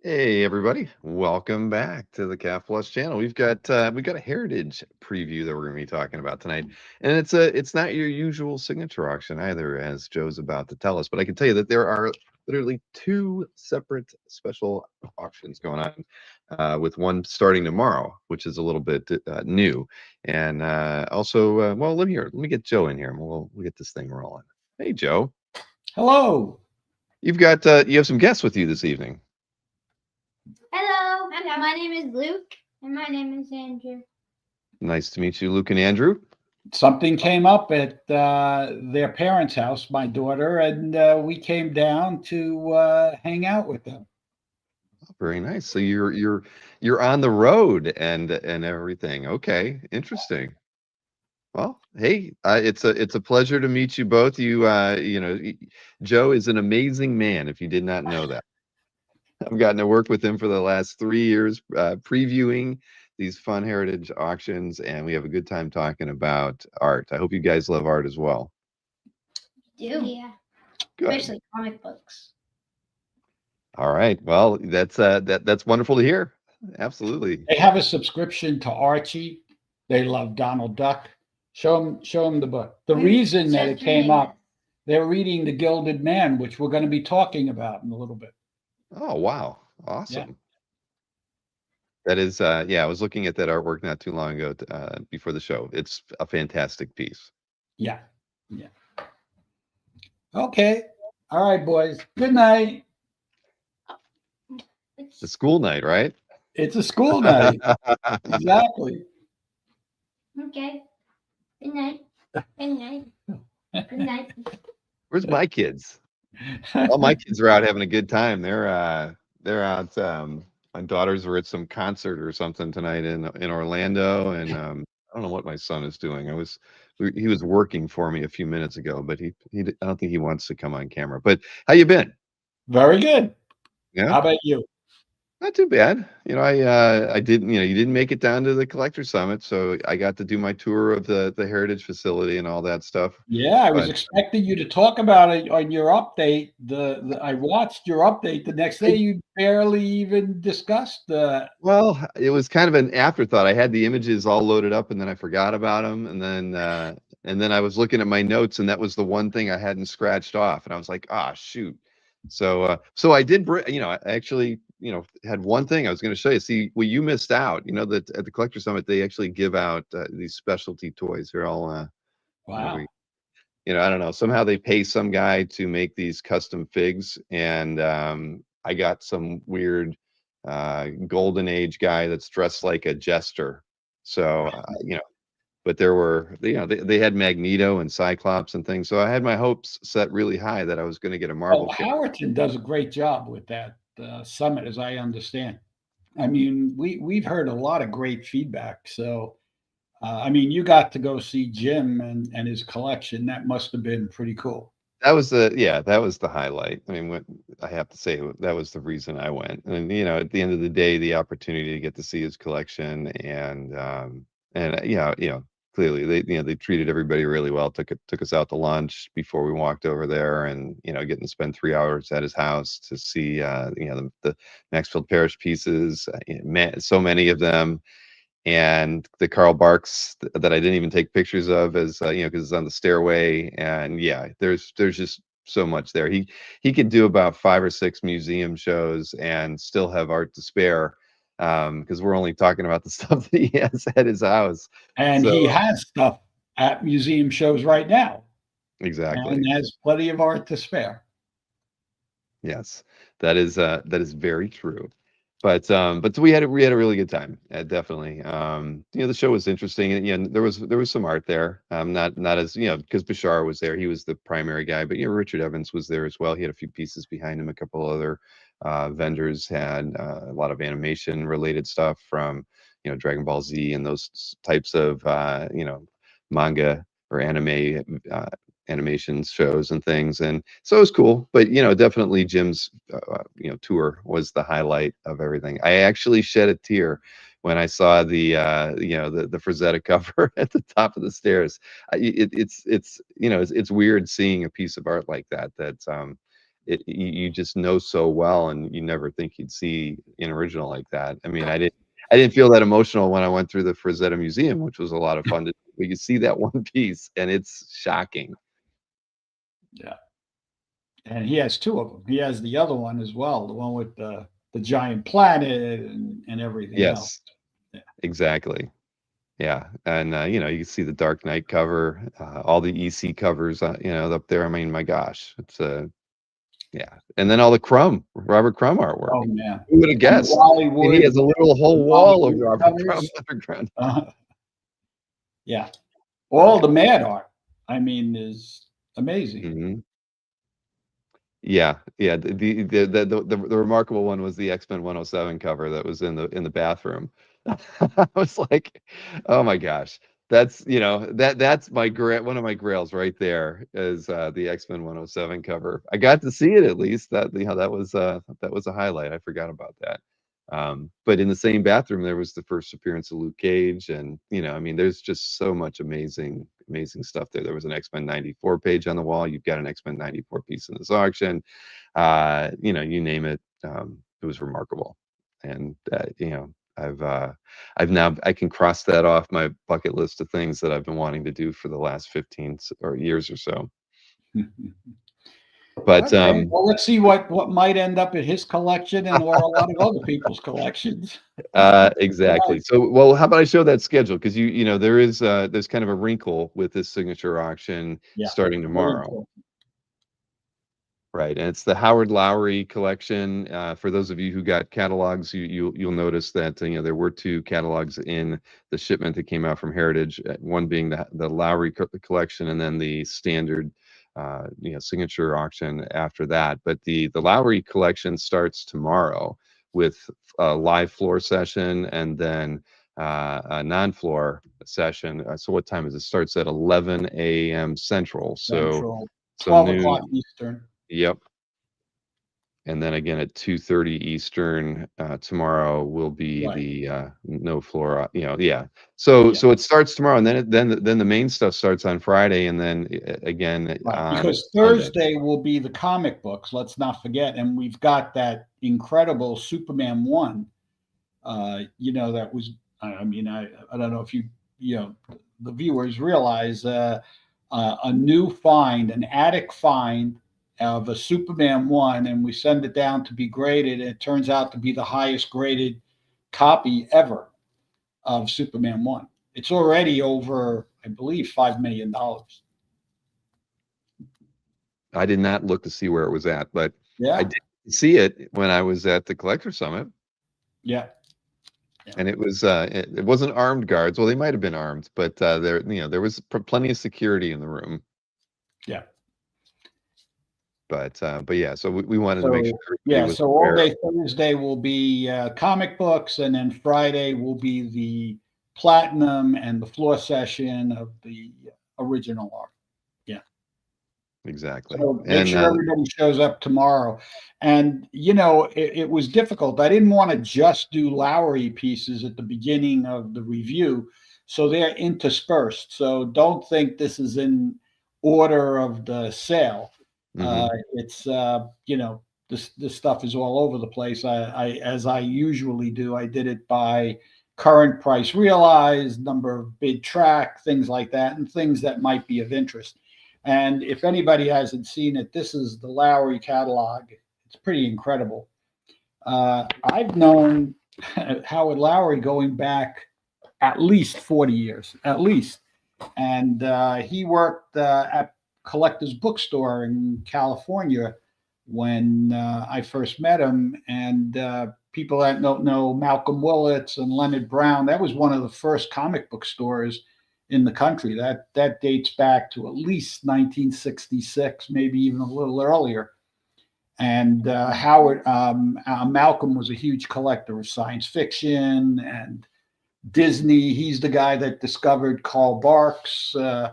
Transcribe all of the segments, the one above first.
Hey everybody, welcome back to the Calf Plus channel. We've got a heritage preview that we're going to be talking about tonight, and it's not your usual signature auction either, as Joe's about to tell us. But I can tell you that there are literally two separate special auctions going on, with one starting tomorrow, which is a little bit new, and also, well, let me get Joe in here, and we'll get this thing rolling. Hey Joe, Hello. you have some guests with you this evening. Hello. Hello. My name is Luke. And my name is Andrew. Nice to meet you, Luke and Andrew. Something came up at their parents' house, my daughter, and we came down to hang out with them. Very nice. So you're on the road and everything. Okay, interesting. Well, hey, it's a pleasure to meet you both. Joe is an amazing man. If you did not know that, I've gotten to work with him for the last 3 years, previewing these fun heritage auctions, and we have a good time talking about art. I hope you guys love art as well. Do? Yeah. Good. Especially comic books. All right. Well, that's wonderful to hear. Absolutely. They have a subscription to Archie. They love Donald Duck. Show them the book. The reason that it came up, they're reading The Gilded Man, which we're going to be talking about in a little bit. Oh, wow. Yeah, Awesome. That is, yeah, I was looking at that artwork not too long ago, before the show. It's a fantastic piece. yeah, yeah. Okay. All right, boys. Good night. The It's school night, right? It's a school night. Exactly. okay. Good night. Good night. Good night. Where's my kids? All my kids are out having a good time. They're out. My daughters were at some concert or something tonight in Orlando, and I don't know what my son is doing. He was working for me a few minutes ago, but I don't think he wants to come on camera. But how you been? Very good. Yeah. How about you? Not too bad. I didn't, you didn't make it down to the collector summit, so I got to do my tour of the heritage facility and all that stuff. Yeah, I was But expecting you to talk about it on your update. I watched your update the next day. I, You barely even discussed the. well, it was kind of an afterthought. I had the images all loaded up and then I forgot about them, and then I was looking at my notes and that was the one thing I hadn't scratched off, and I was like, ah, shoot. So I did bring, I actually, had one thing I was going to show you. See, well, you missed out. You know that at the collector summit they actually give out these specialty toys. They're all whatever. Wow. I don't know. Somehow they pay some guy to make these custom figs, and I got some weird golden age guy that's dressed like a jester. So but there were, they had Magneto and Cyclops and things. So I had my hopes set really high that I was going to get a Oh, Marvel character. Howerton does a great job with that summit, as I understand. I mean, we've heard a lot of great feedback. So, I mean, you got to go see Jim and his collection. That must have been pretty cool. That was the highlight. I mean, I have to say that was the reason I went. And at the end of the day, the opportunity to get to see his collection, and clearly they treated everybody really well. Took us out to lunch before we walked over there, and getting to spend 3 hours at his house to see the Maxfield Parrish pieces, so many of them, and the Karl Barks that I didn't even take pictures of, as because it's on the stairway. And yeah, there's just so much there. He could do about 5 or 6 museum shows and still have art to spare, because we're only talking about the stuff that he has at his house. And So he has stuff at museum shows right now and exactly. has plenty of art to spare. Yes, that is very true. But we had a really good time. Definitely. The show was interesting, and there was some art there. Not as, because Bashar was there. He was the primary guy, but Richard Evans was there as well. He had a few pieces behind him. A couple other vendors had a lot of animation related stuff from Dragon Ball Z and those types of manga or animation shows and things, and so it was cool. But definitely Jim's tour was the highlight of everything. I actually shed a tear when I saw the Frazetta cover at the top of the stairs. It's weird seeing a piece of art like that. you just know so well, and you never think you'd see an original like that. I mean, I didn't feel that emotional when I went through the Frazetta Museum, which was a lot of fun to do. But you see that one piece, and it's shocking. Yeah. And he has two of them. He has the other one as well, the one with the giant planet and everything else. Yes, Yeah. exactly. Yeah, and you can see the Dark Knight cover, all the EC covers, up there. I mean, my gosh, it's yeah, and then all the Robert Crumb artwork. Oh man. Who would have And the guessed? Wally And he Wood, has a little the whole Wally wall of Wood Robert Crumb covers. underground. Yeah. All the mad art, I mean, is amazing. Mhm. Yeah, yeah. The remarkable one was the X-Men 107 cover that was in the bathroom. I was like, oh my gosh, that's one of my grails right there is the X-Men 107 cover. I got to see it at least. That was a highlight. I forgot about that. But in the same bathroom, there was the first appearance of Luke Cage, and I mean, there's just so much amazing stuff there. There was an X-Men 94 page on the wall. You've got an X-Men 94 piece in this auction. You name it. It was remarkable, and I've now I can cross that off my bucket list of things that I've been wanting to do for the last 15 or years or so. But Okay. Well, let's see what might end up in his collection and or a lot of other people's collections. exactly. Right. So, well, how about I show that schedule? Because there's kind of a wrinkle with this signature auction Yeah. starting Very tomorrow. important. Right, and it's the Howard Lowry collection. For those of you who got catalogs, you'll notice that there were two catalogs in the shipment that came out from Heritage. One being the Lowry collection, and then the standard, signature auction after that. But the Lowry collection starts tomorrow with a live floor session, and then a non-floor session. So what time is it? Starts at 11 a.m. Central. Central, So 12 noon. o'clock Eastern. Yep. And then again at 2:30 Eastern tomorrow will be Right. the no floor. Yeah. So Yeah. so it starts tomorrow, and then the main stuff starts on Friday, and then again Right. on Because Sunday. Thursday will be the comic books. Let's not forget. And we've got that incredible Superman 1. That was, I mean, I don't know if the viewers realize a new find, an attic find of a Superman 1, and we send it down to be graded. And it turns out to be the highest graded copy ever of Superman 1. It's already over, I believe, $5 million. I did not look to see where it was at, but I Yeah. did see it when I was at the Collector Summit, Yeah. Yeah. and it wasn't armed guards. Well, they might have been armed, but there was plenty of security in the room. Yeah. But yeah, so we wanted to make sure So everybody yeah, was so all aware. day Thursday will be comic books, and then Friday will be the platinum and the floor session of the original art. Yeah. Exactly. So make And sure everybody shows up tomorrow. And it was difficult. I didn't want to just do Lowry pieces at the beginning of the review, so they're interspersed. So don't think this is in order of the sale. It's this stuff is all over the place. As I usually do, I did it by current price realized, number of bid track, things like that, and things that might be of interest. And if anybody hasn't seen it, this is the Lowry catalog. It's pretty incredible. I've known Howard Lowry going back at least 40 years, at least. And he worked at Collector's Bookstore in California when I first met him. And people that don't know Malcolm Willits and Leonard Brown, that was one of the first comic book stores in the country. That dates back to at least 1966, maybe even a little earlier. And Malcolm was a huge collector of science fiction and Disney. He's the guy that discovered Carl Barks. I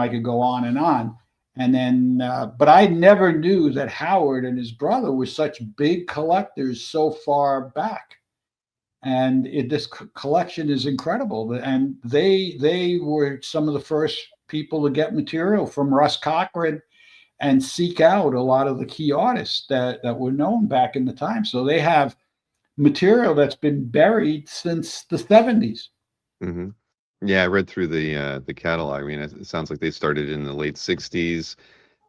could go on and on. And then, but I never knew that Howard and his brother were such big collectors so far back. And this collection is incredible. And they were some of the first people to get material from Russ Cochran and seek out a lot of the key artists that were known back in the time. So they have material that's been buried since the 70s. Hmm. Yeah, I read through the catalog. I mean, it sounds like they started in the late '60s.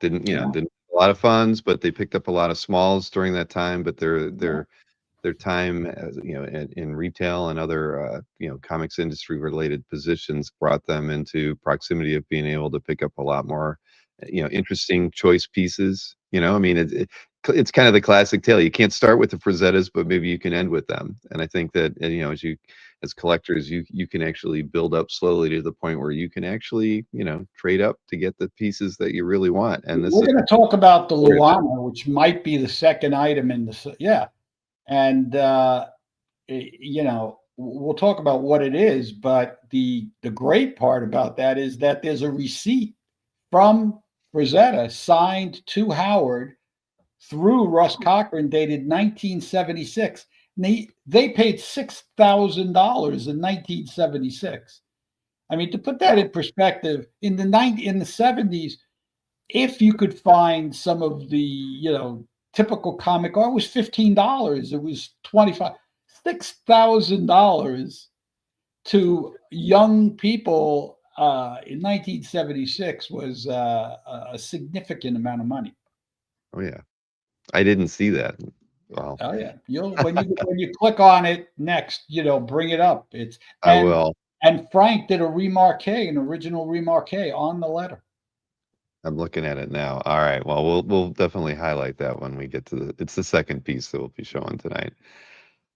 Yeah. Didn't have a lot of funds, but they picked up a lot of smalls during that time. But Yeah. their time as, in retail and other comics industry related positions brought them into proximity of being able to pick up a lot more interesting choice pieces. I mean, it's kind of the classic tale. You can't start with the Frazettas, but maybe you can end with them. And I think that as collectors, you can actually build up slowly to the point where you can actually trade up to get the pieces that you really want. And this We're is going to talk about the where it's Luana, which might be the second item in the, yeah. And, we'll talk about what it is, but the great part about that is that there's a receipt from Frazetta signed to Howard through Russ Cochran dated 1976. And they paid $6,000 in 1976. I mean, to put that in perspective, in the 70s, if you could find some of the typical comic art was $15. It was 25, $6,000 to young people in 1976 was a significant amount of money. Oh yeah, I didn't see that. Well, Oh yeah, you'll when you click on it next, bring it up. It's I will. and Frank did a remarque, an original remarque on the letter. I'm looking at it now. All right. Well, we'll definitely highlight that when we get to it's the second piece that we'll be showing tonight.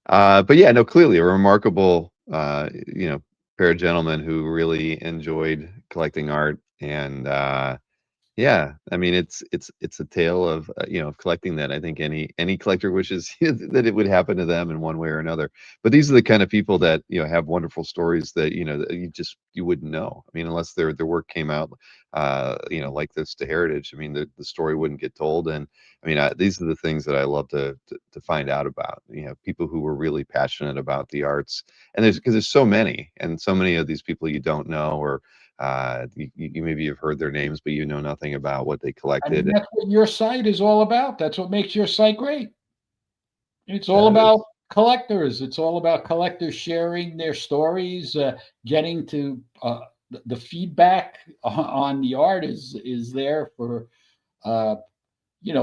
But yeah, no, clearly a remarkable, pair of gentlemen who really enjoyed collecting art, and yeah, I mean, it's a tale of of collecting that I think any collector wishes that it would happen to them in one way or another. But these are the kind of people that have wonderful stories that that you wouldn't know. I mean, unless their work came out, like this to Heritage. I mean, the story wouldn't get told. And I mean, these are the things that I love to find out about. People who were really passionate about the arts, and because there's so many, and so many of these people you don't know, or you maybe have heard their names, but you know nothing about what they I mean, collected. that's what your site is all about. That's what makes your site great. It's all That about is collectors. It's all about collectors sharing their stories, getting to the feedback on the art is there for uh,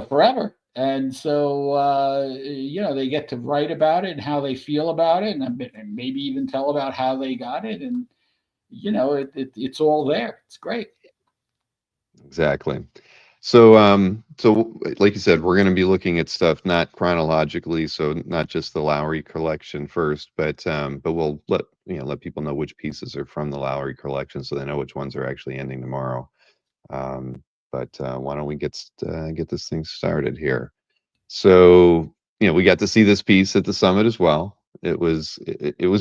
forever. And so they get to write about it and how they feel about it, and maybe even tell about how they got it, and it's all there. It's great. exactly. So like you said, we're going to be looking at stuff not chronologically, so not just the Lowry collection first, but we'll let people know which pieces are from the Lowry collection, so they know which ones are actually ending tomorrow. Um, but why don't we get this thing started here? So, we got to see this piece at the summit as well. It was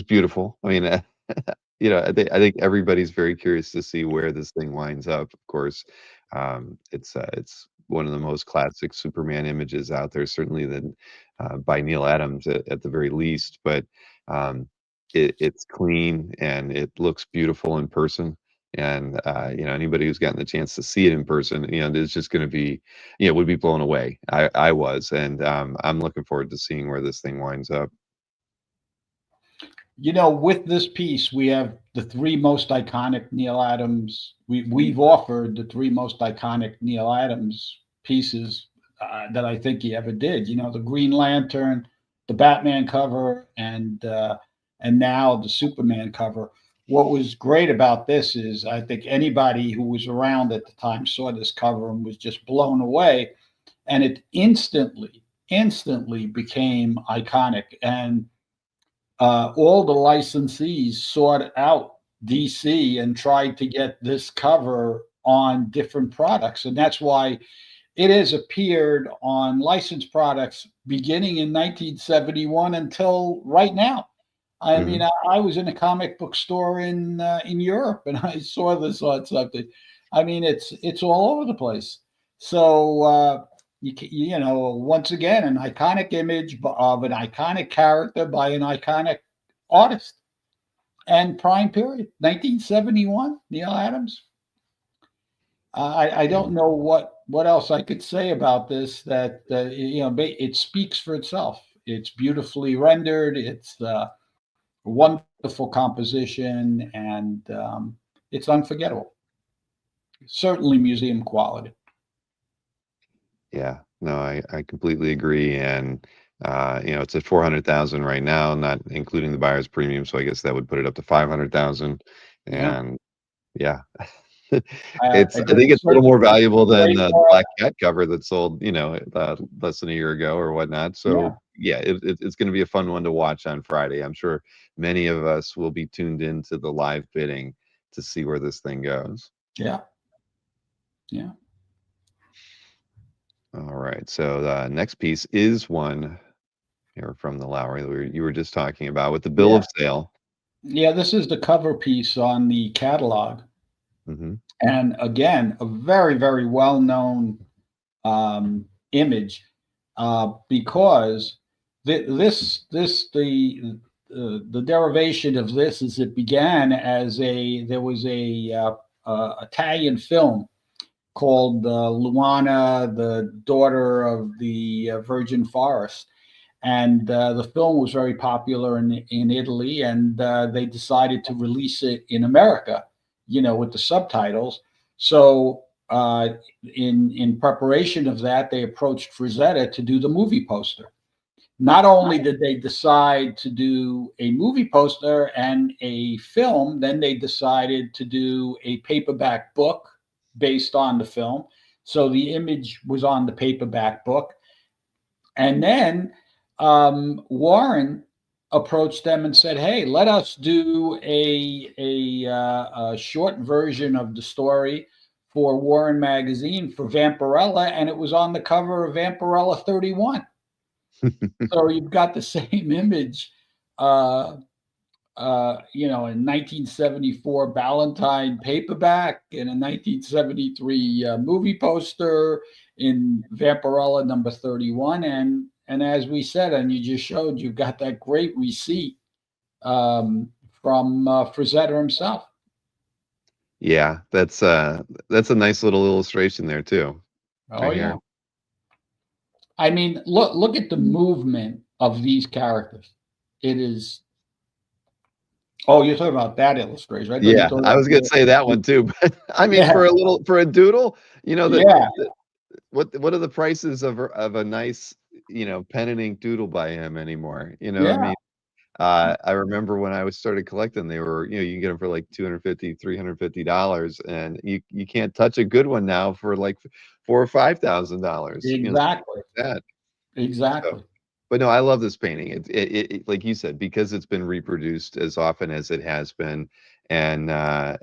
beautiful. I mean, I think everybody's very curious to see where this thing winds up. Of course, it's one of the most classic Superman images out there, certainly than by Neil Adams at the very least. But um, it's clean and it looks beautiful in person. And anybody who's gotten the chance to see it in person, it's just going to be would be blown away. I was, and I'm looking forward to seeing where this thing winds up. With this piece, we have the three most iconic Neil Adams. We've offered the three most iconic Neil Adams pieces that I think he ever did. The Green Lantern, the Batman cover, and now the Superman cover. What was great about this is I think anybody who was around at the time saw this cover and was just blown away, and it instantly became iconic. And all the licensees sought out DC and tried to get this cover on different products. And that's why it has appeared on licensed products beginning in 1971 until right now. I mean, Hmm. I was in a comic book store in Europe and I saw this on something. I mean, it's all over the place. So once again, an iconic image of an iconic character by an iconic artist and prime period, 1971, Neil Adams. I Yeah. don't know what what else I could say about this? That it speaks for itself. It's beautifully rendered. It's wonderful composition, and it's unforgettable. Certainly museum quality. Yeah, no, I completely agree, and, it's at 400,000 right now, not including the buyer's premium, so I guess that would put it up to 500,000, Yeah, and yeah. I think there's it's a little certainly more valuable than, great. the Black Cat cover that sold, less than a year ago or whatnot, so, Yeah, yeah, it's gonna be a fun one to watch on Friday. I'm sure many of us will be tuned into the live bidding to see where this thing goes. yeah, yeah, Alright, so the next piece is one here from the Lowry that you were just talking about with the bill yeah, of sale. yeah. This is the cover piece on the catalog, Mhm. and again, a very, very well known image, because the derivation of this is it began as there was a Italian film called Luana, the daughter of the Virgin Forest. And the film was very popular in Italy, and they decided to release it in America, with the subtitles. So in preparation of that, they approached Frazetta to do the movie poster. Not only did they decide to do a movie poster and a film, then they decided to do a paperback book based on the film. So the image was on the paperback book. And then Warren approached them and said, "Hey, let us do a short version of the story for Warren Magazine for Vampirella," and it was on the cover of Vampirella 31. So you've got the same image, uh, in 1974 Ballantine paperback, in a 1973 movie poster, in Vampirella number 31, and as we said, and you just showed, you've got that great receipt from Frazetta himself. Yeah, that's a nice little illustration there too, Oh right yeah, here. I mean, look at the movement of these characters. It is. Oh, you're talking about that illustration. I thought you were Yeah, talking I about was gonna say that one too, but I mean, yeah, for a doodle, yeah, what are the prices of a nice, pen and ink doodle by him anymore? I yeah. mean, I remember when I was started collecting, they were, you can get them for like 250, $350, and you can't touch a good one now for like 4 or $5,000, something Exactly. like that. So, Exactly. but no, I love this painting. Like you said, because it's been reproduced as often as it has been, and and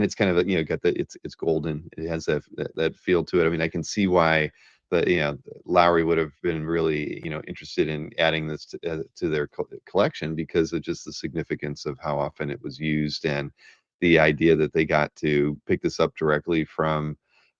it's kind of got it's golden. It has that feel to it. I mean, I can see why Lowry would have been really interested in adding this to their collection because of just the significance of how often it was used and the idea that they got to pick this up directly from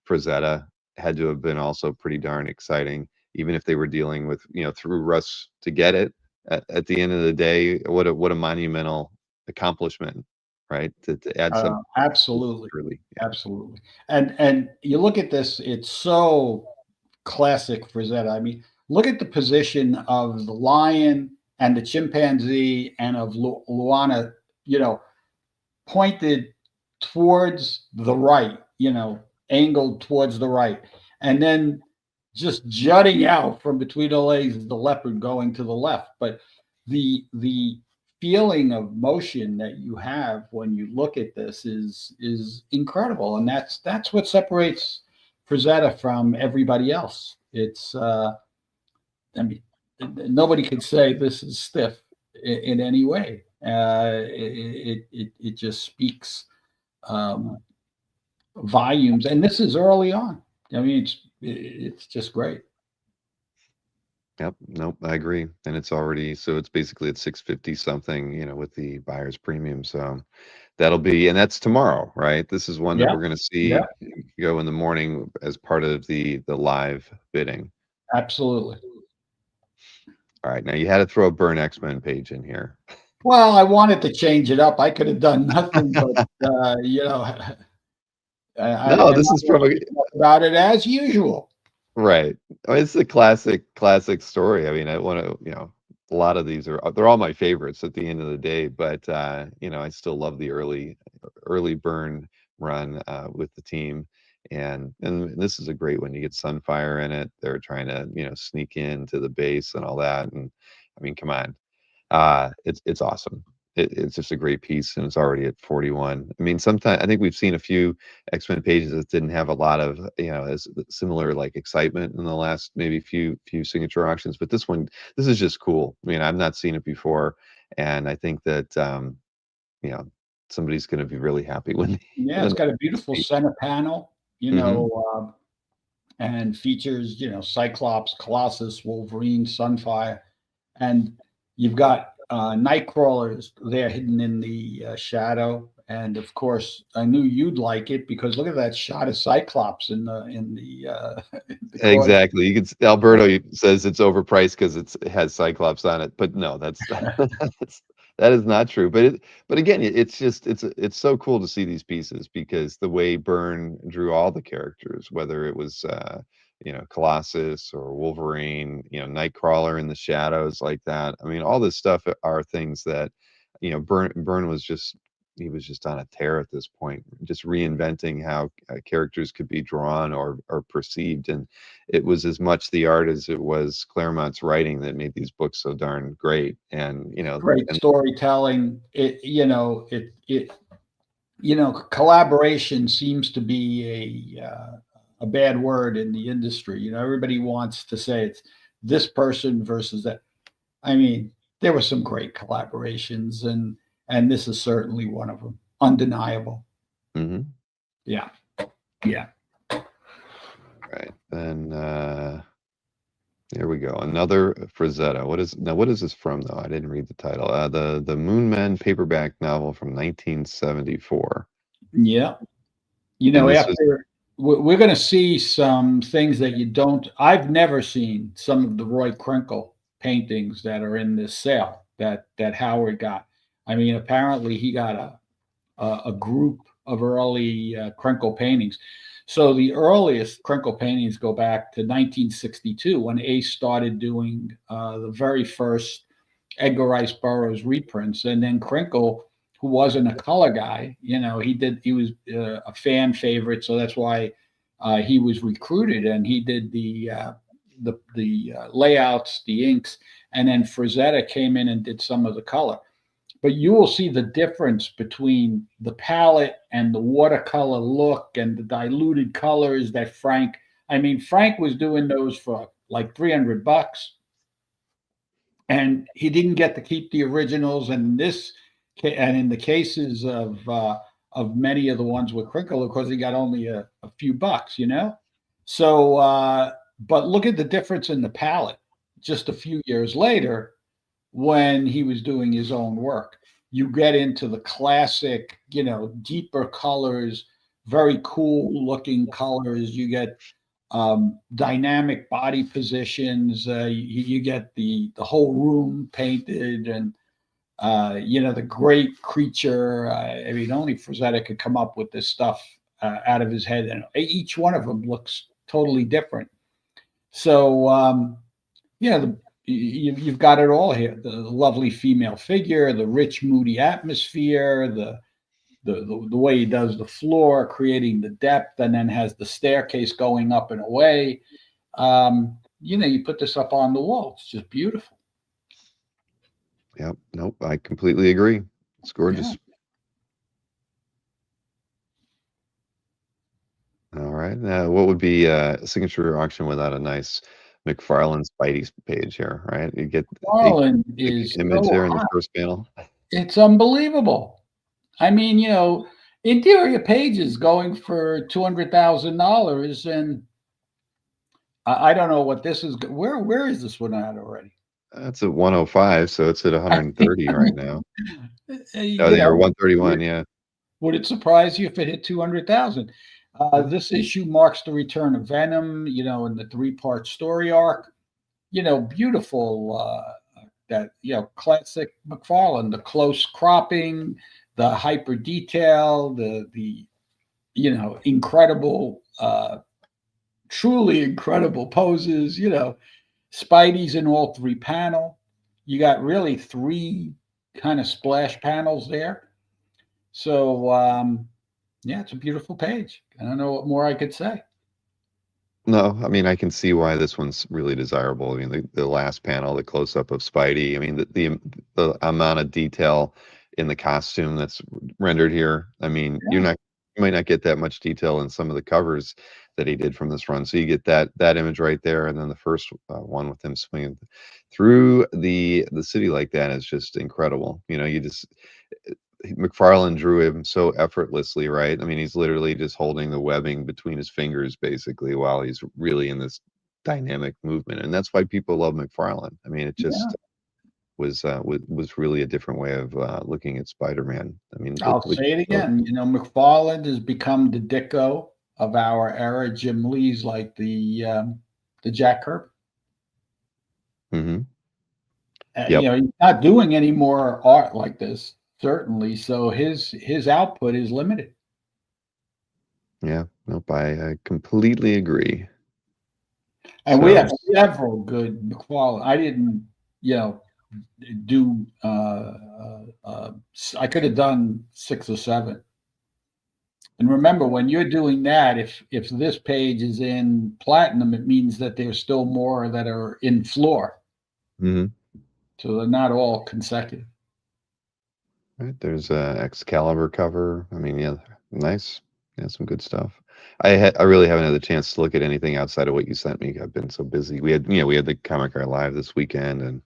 Frazetta had to have been also pretty darn exciting, even if they were dealing with through Russ to get it. At the end of the day, what a monumental accomplishment, right? To add something Absolutely. truly, yeah. Absolutely. And you look at this, it's so classic Frazetta. I mean, look at the position of the lion and the chimpanzee and of Luana, you know, pointed towards the right, angled towards the right. And then just jutting out from between the legs is the leopard going to the left. But the feeling of motion that you have when you look at this is incredible. And that's what separates Frazetta from everybody else. It's I mean, nobody could say this is stiff in any way. It just speaks um, volumes, and this is early on. I mean, it's just great. Yep. Nope. I agree. And it's already so it's basically at 650 something, with the buyer's premium. So that'll be and that's tomorrow, right? This is one that Yeah, we're gonna yeah, see go in the morning as part of the live bidding. absolutely. All right. Now you had to throw a Burn X-Men page in here. Well, I wanted to change it up. I could have done nothing but No, And this I is from want a to talk about it as usual. right. I mean, it's a classic story. I mean, I want to, a lot of these they're all my favorites at the end of the day, but I still love the early burn run with the team. And this is a great one. You get Sunfire in it. They're trying to, sneak into the base and all that. And I mean, come on. It's awesome. It's just a great piece, and it's already at 41. I mean, sometimes I think we've seen a few X-Men pages that didn't have a lot of as similar like excitement in the last maybe few signature auctions, but this is just cool. I mean, I've not seen it before, and I think that you know somebody's going to be really happy when Yeah, when it's got a this beautiful page. center panel, Hmm. and features, Cyclops, Colossus, Wolverine, Sunfire, and you've got Nightcrawlers there hidden in the shadow. And of course, I knew you'd like it because look at that shot of Cyclops in the corner. Exactly. You can Alberto says it's overpriced because it has Cyclops on it, but no, that is not true. But again, it's just it's so cool to see these pieces because the way Byrne drew all the characters, whether it was Colossus or Wolverine, Nightcrawler in the shadows like that. I mean, all this stuff are things that Byrne was just he was just on a tear at this point, just reinventing how characters could be drawn or perceived. And it was as much the art as it was Claremont's writing that made these books so darn great. And Great and storytelling. Collaboration seems to be a bad word in the industry. Everybody wants to say it's this person versus that. I mean, there were some great collaborations, and this is certainly one of them. Undeniable. mhm, Yeah, yeah. right. Then there we go. Another Frazetta. What is this from though? I didn't read the title. The Moon Men paperback novel from 1974. Yeah. And this was After we're going to see some things that you don't. I've never seen some of the Roy Krinkle paintings that are in this sale that Howard got. I mean, apparently he got a group of early Krinkle paintings. So the earliest Krinkle paintings go back to 1962 when Ace started doing the very first Edgar Rice Burroughs reprints, and then Krinkle, who wasn't a color guy, he was a fan favorite, so that's why he was recruited, and he did the layouts, the inks, and then Frazetta came in and did some of the color. But you will see the difference between the palette and the watercolor look and the diluted colors that Frank. I mean, Frank was doing those for like $300, and he didn't get to keep the originals. And in the cases of many of the ones with Crinkle, of course, he got only a few bucks. So, but look at the difference in the palette just a few years later when he was doing his own work. You get into the classic, deeper colors, very cool looking colors. You get dynamic body positions. You get the whole room painted, and the great creature. I mean, only Frazetta could come up with this stuff out of his head, and each one of them looks totally different. So you've got it all here: the lovely female figure, the rich, moody atmosphere, the way he does the floor, creating the depth, and then has the staircase going up and away. You put this up on the wall. It's just beautiful. Yep. Nope. I completely agree. It's Yeah. gorgeous. All right. What would be a signature auction without a nice McFarlane Spidey page here, right? You get the Marlin big is image so there in the hot. first panel. It's unbelievable. I mean, interior pages going for $200,000, and I don't know what this is. Where is this one at already? That's at 105, so it's at 130 right now. Oh, you they are know, 131. Yeah. would it surprise you if it hit 200,000? Yeah. This issue marks the return of Venom, in the three-part story arc. Beautiful, that, classic McFarlane, the close cropping, the hyper detail, the incredible, truly incredible poses. Spidey's in all three panel. You got really three kind of splash panels there. So yeah, it's a beautiful page. I don't know what more I could say. No, I mean, I can see why this one's really desirable. I mean, the last panel, the close up of Spidey. I mean, the amount of detail in the costume that's rendered here. I mean, Yeah. you might not get that much detail in some of the covers that he did from this run. So you get that image right there, and then the first one with him swinging through the city like that is just incredible. You just McFarlane drew him so effortlessly, right? I mean, he's literally just holding the webbing between his fingers basically while he's really in this dynamic movement, and that's why people love McFarlane. I mean, it Yeah. just was really a different way of looking at Spider-Man. I mean, I'll say it again. McFarland has become the Dicko of our era. Jim Lee's like the Jack Kirby. hmm Yep. He's not doing any more art like this, certainly. So his output is limited. Yeah. Nope. I completely agree. And we So. have several good McFarlane. I didn't, you know, do. I could have done 6 or 7. And remember, when you're doing that, if this page is in platinum, it means that there's still more that are in floor. Mhm. So they're not all consecutive. Right, there's a Excalibur cover. I mean, yeah, nice. Yeah, some good stuff. I really haven't had the chance to look at anything outside of what you sent me. I've been so busy. We had the Comic Art Live this weekend, and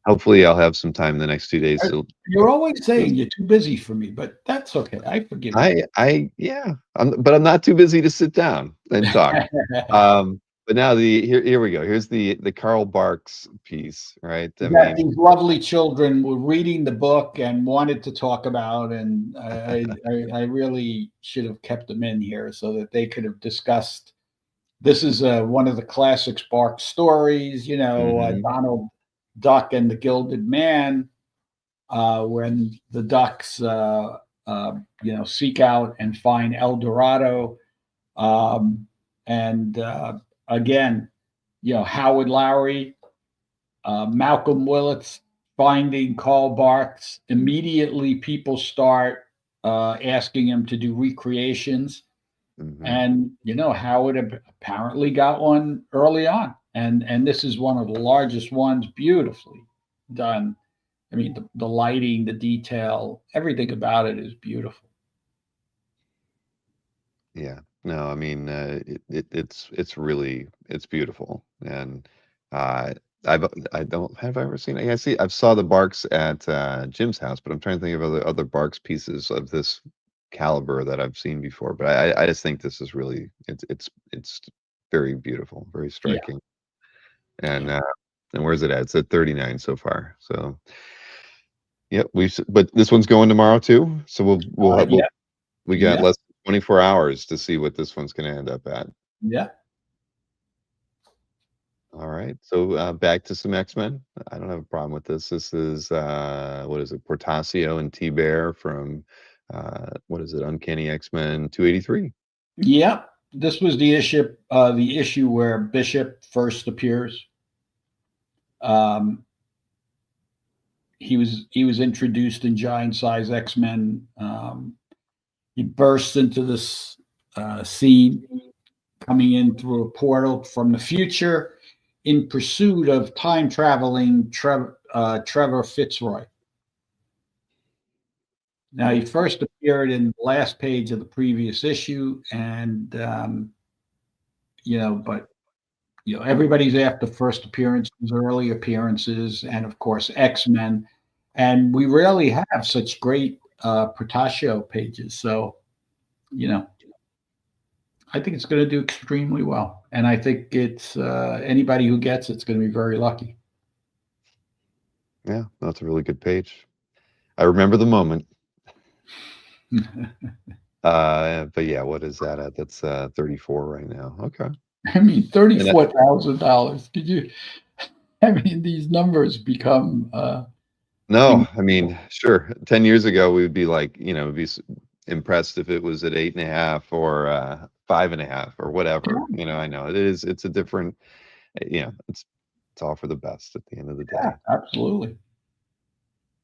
hopefully I'll have some time the next 2 days to. You're always saying you're too busy for me, but that's okay. I forgive you. Yeah, but I'm not too busy to sit down and talk. But now here we go. Here's the Karl Barks piece, right? I That mean, these lovely children were reading the book and wanted to talk about, and I really should have kept them in here so that they could have discussed. This is one of the classic Sparks stories, mhm, Donald Duck and the Gilded Man, when the ducks, seek out and find El Dorado, and again, Howard Lowry, Malcolm Willits finding Karl Barks. Immediately, people start asking him to do recreations. mhm. And Howard apparently got one early on, and this is one of the largest ones, beautifully done. I mean, the lighting, the detail, everything about it is beautiful. Yeah. No, I mean, it's beautiful, and uh, I don't have I ever seen it. Yeah, I've saw the Barks at Jim's house, but I'm trying to think of other Barks pieces of this caliber that I've seen before. But I just think this is really it's very beautiful, very Yeah, striking, yeah, and where's it at? It's at 39 so far. So yep, but this one's going tomorrow too. So yeah, we got yeah, less than 24 hours to see what this one's going to end up at. yeah. All right. So back to some X-Men. I don't have a problem with this. This is what is it? Portasio and T-Bear from what is it? Uncanny X-Men 283. Yeah, this was the issue where Bishop first appears. Um, he was introduced in Giant Size X-Men. He bursts into this scene, coming in through a portal from the future in pursuit of time traveling Trevor Fitzroy. Now, he first appeared in the last page of the previous issue, and but everybody's after first appearances, early appearances, and of course X Men, and we rarely have such great Portacio pages. So, you know, I think it's going to do extremely well, and I think it's anybody who gets it's going to be very lucky. Yeah, that's a really good page. I remember the moment. But yeah, what is that at? That's 34 right now. Okay. I mean, And that, $34,000. Could you? I mean, these numbers become no, I incredible. mean, sure. 10 years ago, we would be like, impressed if it was at 8.5 or 5.5 or whatever. Yeah, I know it is. It's a different. It's all for the best at the end of the yeah, day. absolutely.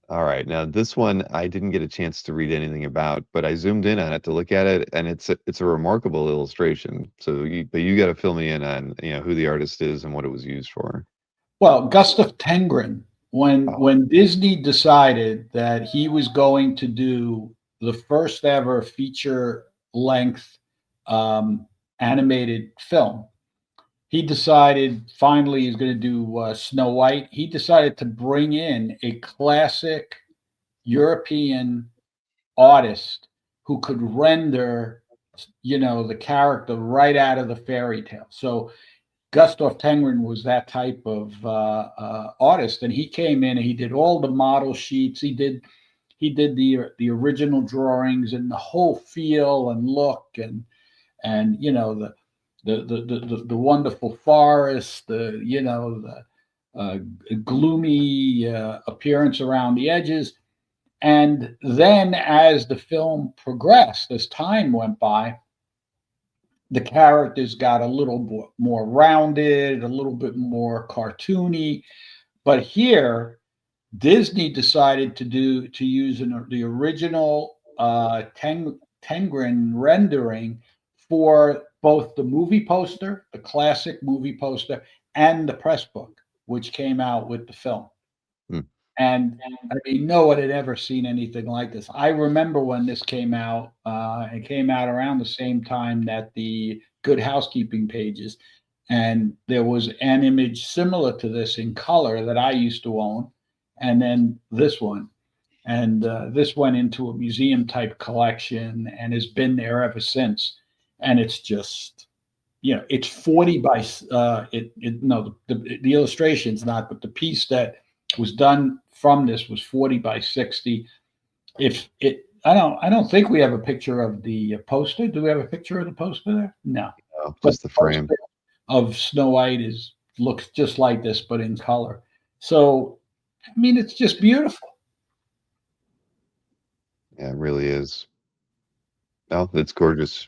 All right. Now this one I didn't get a chance to read anything about, but I zoomed in on it to look at it, and it's a remarkable illustration. But you got to fill me in on who the artist is and what it was used for. Well, Gustav Tengren, when Oh, Disney decided that he was going to do the first ever feature length um, animated film, he decided finally he's going to do Snow White. He decided to bring in a classic European artist who could render, the character right out of the fairy tale. So Gustav Tengren was that type of artist, and he came in and he did all the model sheets. He did the original drawings and the whole feel and look and the wonderful forest, the gloomy appearance around the edges. And then as the film progressed, as time went by, the characters got a little more rounded, a little bit more cartoony. But here, Disney decided to use the original Tengren rendering for both the movie poster, the classic movie poster, and the press book, which came out with the film. hmm. And I mean, no one had ever seen anything like this. I remember when this came out. It came out around the same time that the Good Housekeeping pages, and there was an image similar to this in color that I used to own, and then this one, and this went into a museum type collection and has been there ever since. And it's just, it's 40 by it no, the illustration's not, but the piece that was done from this was 40 by 60. If it I don't think we have a picture of the poster. Do we have a picture of the poster there? No. Oh, But just the the frame. poster of Snow White is looks just like this but in color. So I mean, it's just beautiful. Yeah, it really is. Oh, it's gorgeous.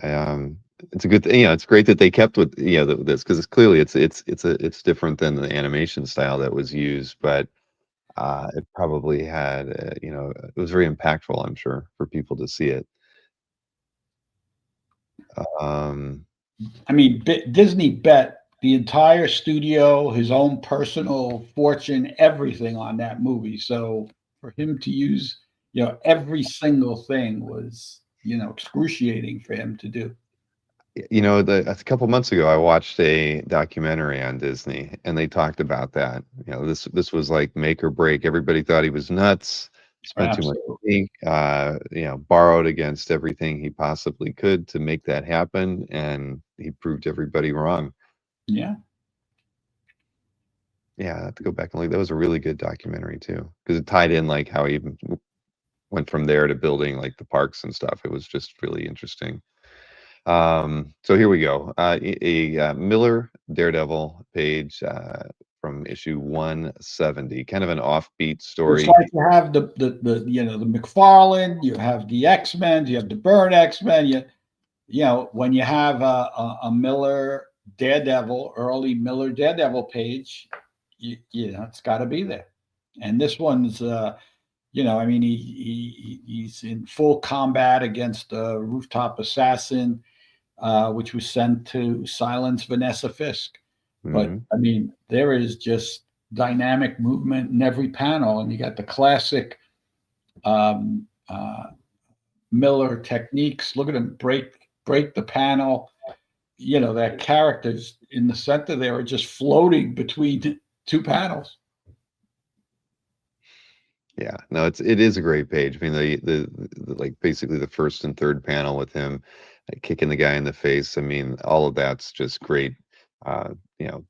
Um, it's a good thing. It's great that they kept with this because it's different than the animation style that was used, but it probably had it was very impactful. I'm sure for people to see it. Um, I mean, Disney bet the entire studio, his own personal fortune, everything on that movie. So for him to use, every single thing was, excruciating for him to do. a couple months ago, I watched a documentary on Disney, and they talked about that. This was like make or break. Everybody thought he was nuts, spent too much Absolutely. money, borrowed against everything he possibly could to make that happen, and he proved everybody wrong. Yeah. Yeah, I have to go back and look. That was a really good documentary too, because it tied in like how he went from there to building like the parks and stuff. It was just really interesting. So here we go. Miller Daredevil page from issue 170, kind of an offbeat It's story. like you have the McFarlane, you have the X-Men, you have the Byrne X-Men. When you have a Miller Daredevil, early Miller Daredevil page, it's got to be there. And this one's, I mean, he's in full combat against a rooftop assassin, which was sent to silence Vanessa Fisk. But Mhm. I mean, there is just dynamic movement in every panel, and you got the classic um, uh, Miller techniques. Look at him break the panel. That characters in the center there are just floating between two panels. Yeah, no, it is a great page. I mean, like basically the first and third panel with him kicking the guy in the face. I mean, all of that's just great. Uh, you know,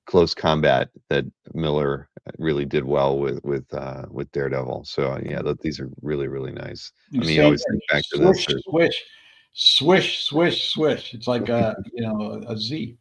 close combat that Miller really did well with Daredevil. So yeah, these are really really nice. I mean, you Same always thing. think back to this. Swish, swish, swish, swish, swish. It's like a Z.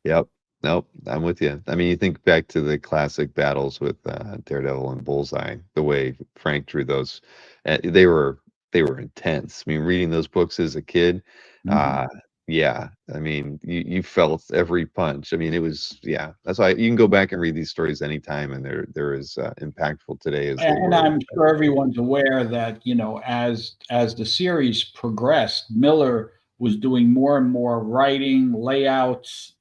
Yep. Nope. I'm with you. I mean, you think back to the classic battles with Daredevil and Bullseye, the way Frank drew those. They were they were intense. I mean, reading those books as a kid, Mhm. uh, yeah, I mean, you felt every punch. I mean, it was yeah. That's why you can go back and read these stories anytime, and they're as impactful today as they And were I'm back sure then. everyone's aware that, as the series progressed, Miller was doing more and more writing, layouts,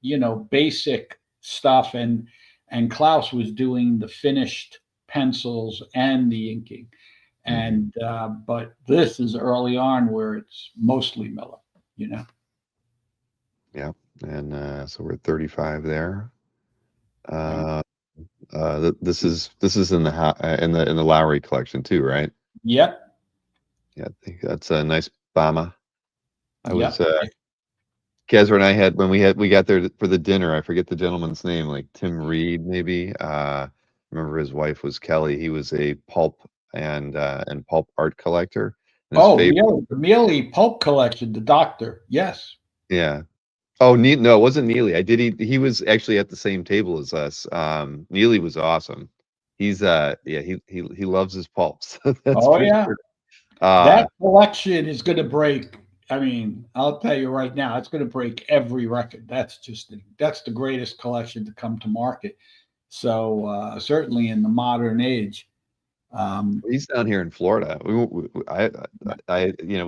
basic stuff, and Klaus was doing the finished pencils and the inking. Mhm. And but this is early on where it's mostly Miller, you know. Yeah, and so we're 35 there. Yeah. Uh, this is in the in the Lowry collection too, right? Yep. Yeah, I think that's a nice Bama. I was Yep. Kezra and I had when we got there for the dinner. I forget the gentleman's name, like Tim Reed, maybe. Remember his wife was Kelly. He was a pulp and pulp art collector. And his Oh, favorite, the Mealy Pulp Collection, the Doctor. Yes. yeah. Oh, no, it wasn't Neely. I did. He was actually at the same table as us. Neely was awesome. He's yeah, he loves his pulps. That's Oh for yeah. sure. Uh, That collection is going to break. I mean, I'll tell you right now, it's going to break every record. That's the greatest collection to come to market. So certainly in the modern age. Um, He's down here in Florida. We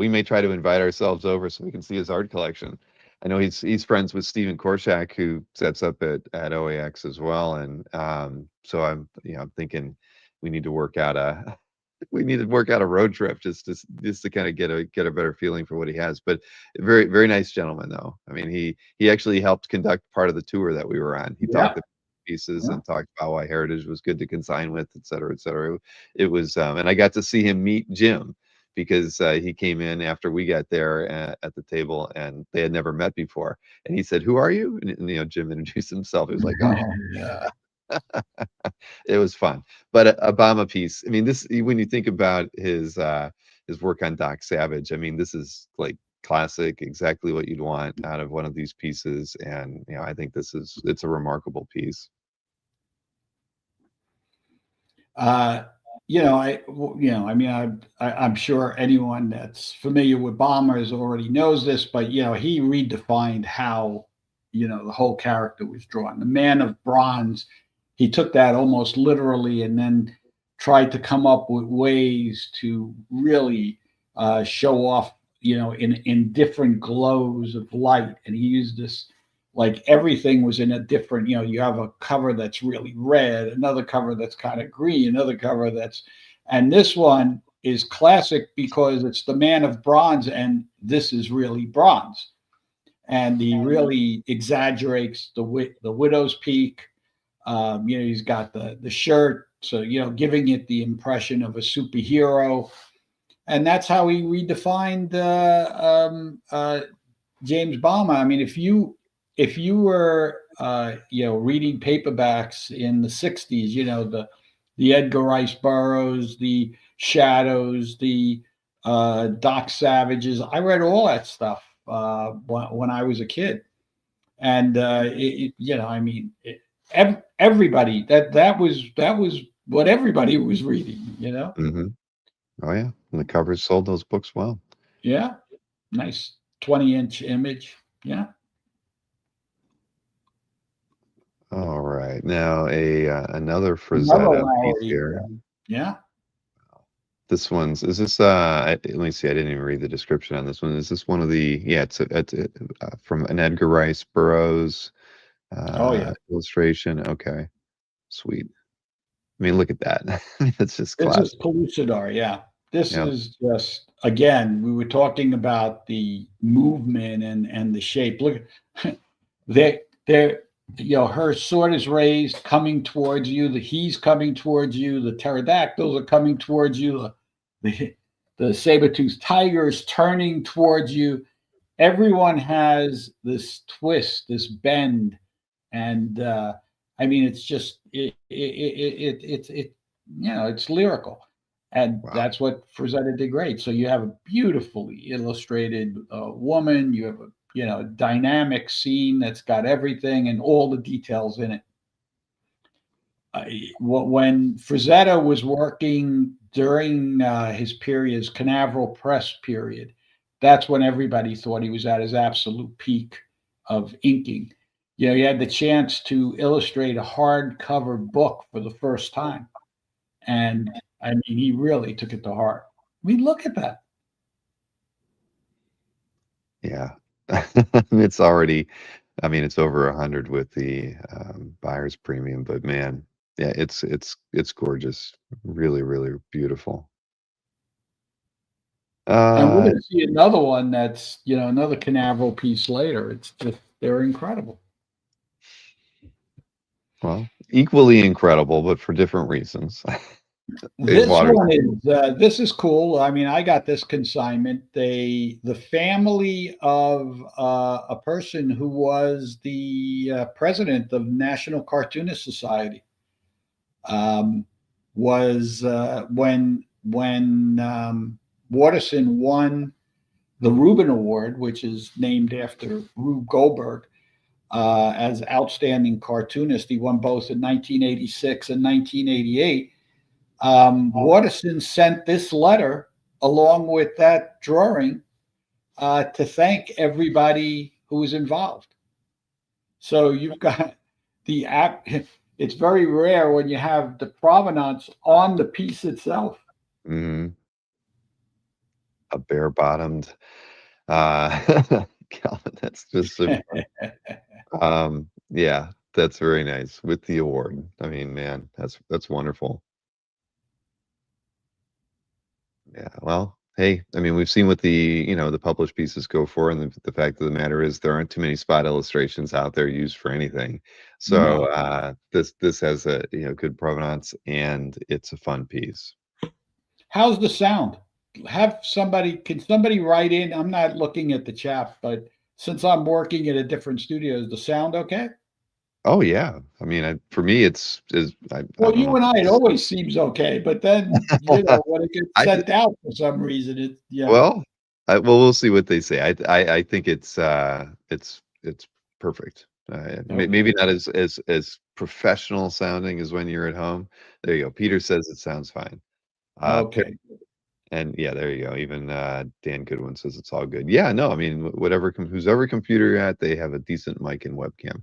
may try to invite ourselves over so we can see his art collection. I know he's friends with Stephen Korshak, who sets up at OAX as well, and so I'm thinking we need to work out a we need to work out a road trip just to kind of get a better feeling for what he has. But very very nice gentleman though. I mean he actually helped conduct part of the tour that we were on. He yeah, talked the pieces yeah. and talked about why Heritage was good to consign with, et cetera, et cetera. It was, and I got to see him meet Jim because he came in after we got there at the table and they had never met before. And he said, "Who are you?" And Jim introduced himself. He was like, "Oh, Yeah. it was fun." But a Obama piece. I mean, this when you think about his work on Doc Savage. I mean, this is like classic, exactly what you'd want out of one of these pieces. And I think it's a remarkable piece. Uh, I mean, I'm sure anyone that's familiar with Bombers already knows this, but he redefined how, the whole character was drawn. The Man of Bronze, he took that almost literally, and then tried to come up with ways to really show off, in different glows of light. And he used this like everything was in a different, you have a cover that's really red, another cover that's kind of green, another cover and this one is classic because it's the Man of Bronze, and this is really bronze. And he really exaggerates the widow's peak. He's got the shirt, so giving it the impression of a superhero, and that's how he redefined James Bama. I mean, if you were reading paperbacks in the '60s, the Edgar Rice Burroughs, the Shadows, the Doc Savages. I read all that stuff when I was a kid, and I mean, everybody that was what everybody was reading. Hmm. Oh yeah, and the covers sold those books well. Yeah, nice 20-inch image. Yeah. All right. Now a another Another Frazetta piece Lowry. here. Yeah. This one's is this let me see, I didn't even read the description on this one. Is this one of the yeah, from an Edgar Rice Burroughs Oh yeah. illustration. Okay. Sweet. I mean, look at that. That's just This is classic. Pellucidar. Yeah. This Yeah. is just again, we were talking about the movement and the shape. Look, they're her sword is raised, coming towards you. He's coming towards you. The pterodactyls are coming towards you. The the saber-toothed tiger is turning towards you. Everyone has this twist, this bend, and I mean, it's just it's lyrical, and Wow. that's what Frazetta did great. So you have a beautifully illustrated woman, you have a dynamic scene that's got everything and all the details in it. When Frazetta was working during his period, his Canaveral press period, that's when everybody thought he was at his absolute peak of inking. You know, he had the chance to illustrate a hardcover book for the first time. And I mean, he really took it to heart. I mean, look at that. Yeah. It's already, I mean, it's over 100 with the buyer's premium, but man, yeah, it's gorgeous. Really, really beautiful. And we're Uh, going to see another one that's, you know, another Canaveral piece later. It's just, they're incredible. well, equally incredible, but for different reasons. A This water. one is this is cool. I mean, I got this consignment. The family of a person who was the president of National Cartoonist Society um, was when Waterson won the Reuben Award, which is named after Rube Goldberg, as outstanding cartoonist. He won both in 1986 and 1988. Waterson sent this letter along with that drawing to thank everybody who was involved. So you've got the app. It's very rare when you have the provenance on the piece itself. Mhm. A bare-bottomed, God, that's just so funny. Yeah, that's very nice with the award. I mean, man, that's wonderful. Yeah, well, hey, I mean, we've seen what the published pieces go for, and the fact of the matter is there aren't too many spot illustrations out there used for anything. So, No. this has a good provenance, and it's a fun piece. How's the sound? Can somebody write in? I'm not looking at the chat, but since I'm working at a different studio, is the sound okay? Oh, yeah. I mean, for me, I Well, don't you know and if I, it it's always seems okay, but then, you know, when it gets I sent out for some reason, it yeah. Well, we'll see what they say. I think it's perfect. Maybe Okay. not as professional sounding as when you're at home. There you go. Peter says it sounds fine. Per Okay. and yeah, there you go. Even, Dan Goodwin says it's all good. Yeah, no, I mean, whatever whose ever computer you're at, they have a decent mic and webcam.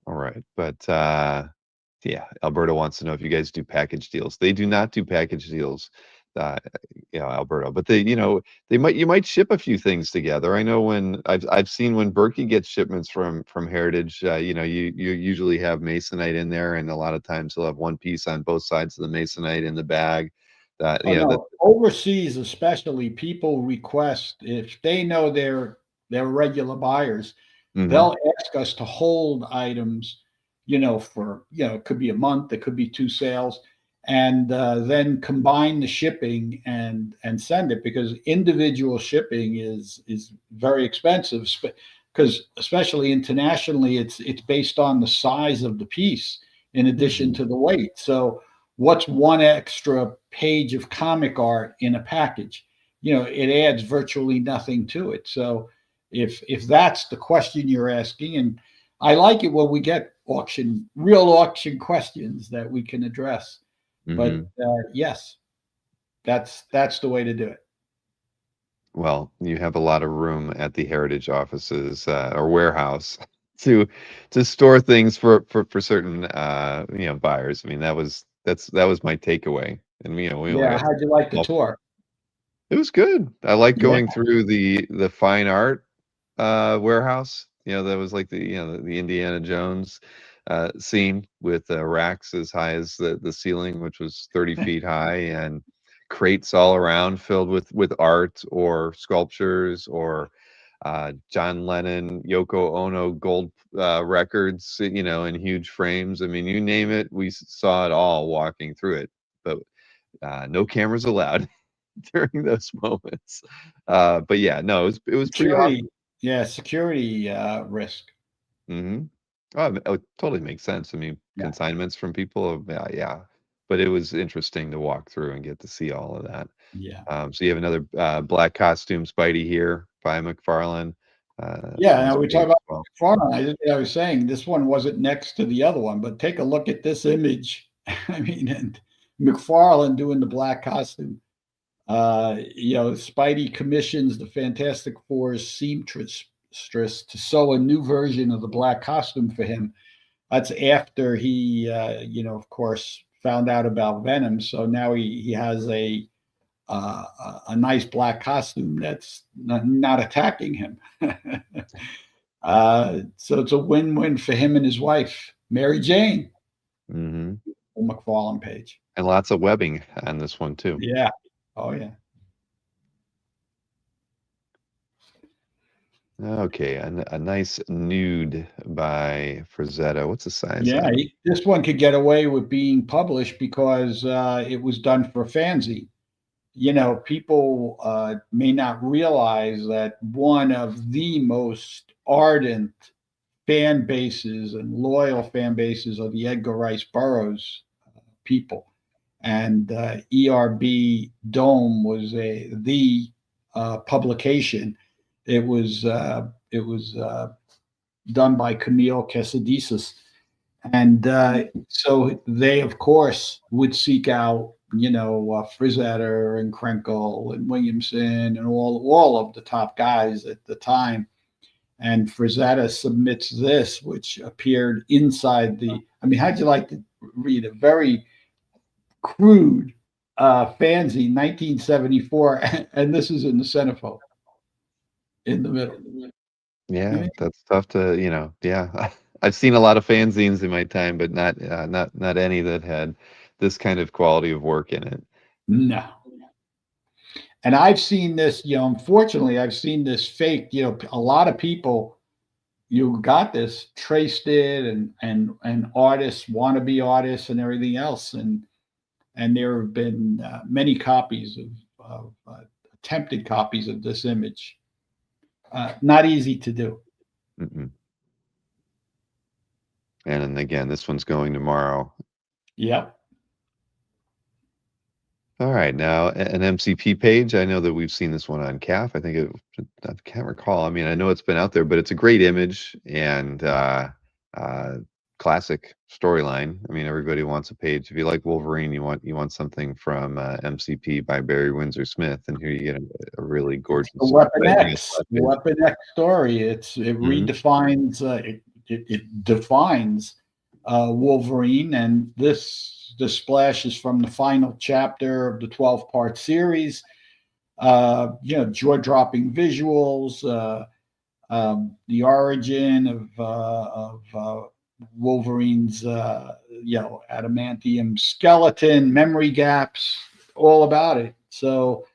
Alright, but, yeah, Alberto wants to know if you guys do package deals. They do not do package deals, uh, Alberto, but you might ship a few things together. I know when I've seen when Berkey gets shipments from Heritage, you usually have Masonite in there, and a lot of times he'll have one piece on both sides of the Masonite in the bag that, Oh, that. no, overseas especially, people request if they know they're regular buyers, Mhm, they'll ask us to hold items, you know, for, you know, it could be a month, it could be 2 sales, and, then combine the shipping and send it because individual shipping is very expensive, because especially internationally, it's based on the size of the piece in addition mhm, to the weight. So what's one extra page of comic art in a package? You know, it adds virtually nothing to it. So if that's the question you're asking, and I like it when we get real auction questions that we can address. But mhm. yes, that's the way to do it. Well, you have a lot of room at the Heritage offices, or warehouse to store things for certain, buyers. I mean, that was my takeaway, and, we only Yeah, got how'd you like the well, tour? it was good. I like Yeah. going through the fine art, warehouse. That was like the Indiana Jones, scene with, racks as high as the ceiling, which was 30 feet high, and crates all around filled with art or sculptures or, John Lennon, Yoko Ono gold, records, in huge frames. I mean, you name it, we saw it all walking through it, but, no cameras allowed. During those moments. But yeah, no, it was pretty Security, awesome. yeah, security risk. Mhm. Oh, it totally makes sense. I mean, Yeah. consignments from people, yeah, yeah. But it was interesting to walk through and get to see all of that. Yeah. So you have another, black costume Spidey here by McFarlane, Yeah, on this now we talk page about as well. McFarlane. I was saying this one wasn't next to the other one, but take a look at this image. I mean, and McFarlane doing the black costume. Spidey commissions the Fantastic Four's seamstress to sew a new version of the black costume for him. That's after he, of course, found out about Venom. So now he has a nice black costume that's not attacking him. So it's a win-win for him and his wife, Mary Jane, Hmm. on McFarlane page. And lots of webbing on this one too. Yeah. Oh yeah. Okay, a nice nude by Frazetta. What's the size Yeah. on it? This one could get away with being published because it was done for a fanzine. People may not realize that one of the most ardent fan bases and loyal fan bases are the Edgar Rice Burroughs people. And ERB Dome was the publication. It was done by Camille Quesadillas, and so they, of course, would seek out Frizetter and Krenkel and Williamson and all of the top guys at the time. And Frazetta submits this, which appeared inside the. I mean, how'd you like to read a very crude fanzine, 1974, and this is in the centerfold in the middle. Yeah, that's tough to, yeah. I've seen a lot of fanzines in my time, but not any that had this kind of quality of work in it. No. And I've seen this, unfortunately, I've seen this fake, a lot of people, you got this, traced it, and artists, wannabe artists, and everything else. And there have been many copies of attempted copies of this image. Not easy to do. Mm-mm. And then again, this one's going tomorrow. Yep. All right, now an MCP page. I know that we've seen this one on CAF. I can't recall. I mean, I know it's been out there, but it's a great image and uh, classic storyline. I mean, everybody wants a page. If you like Wolverine, you want something from MCP by Barry Windsor Smith, and here you get a really gorgeous. The Weapon X, Weapon X story. It redefines it defines Wolverine, and the splash is from the final chapter of the 12-part series. Jaw-dropping visuals, the origin of Wolverine's adamantium skeleton, memory gaps, all about it. So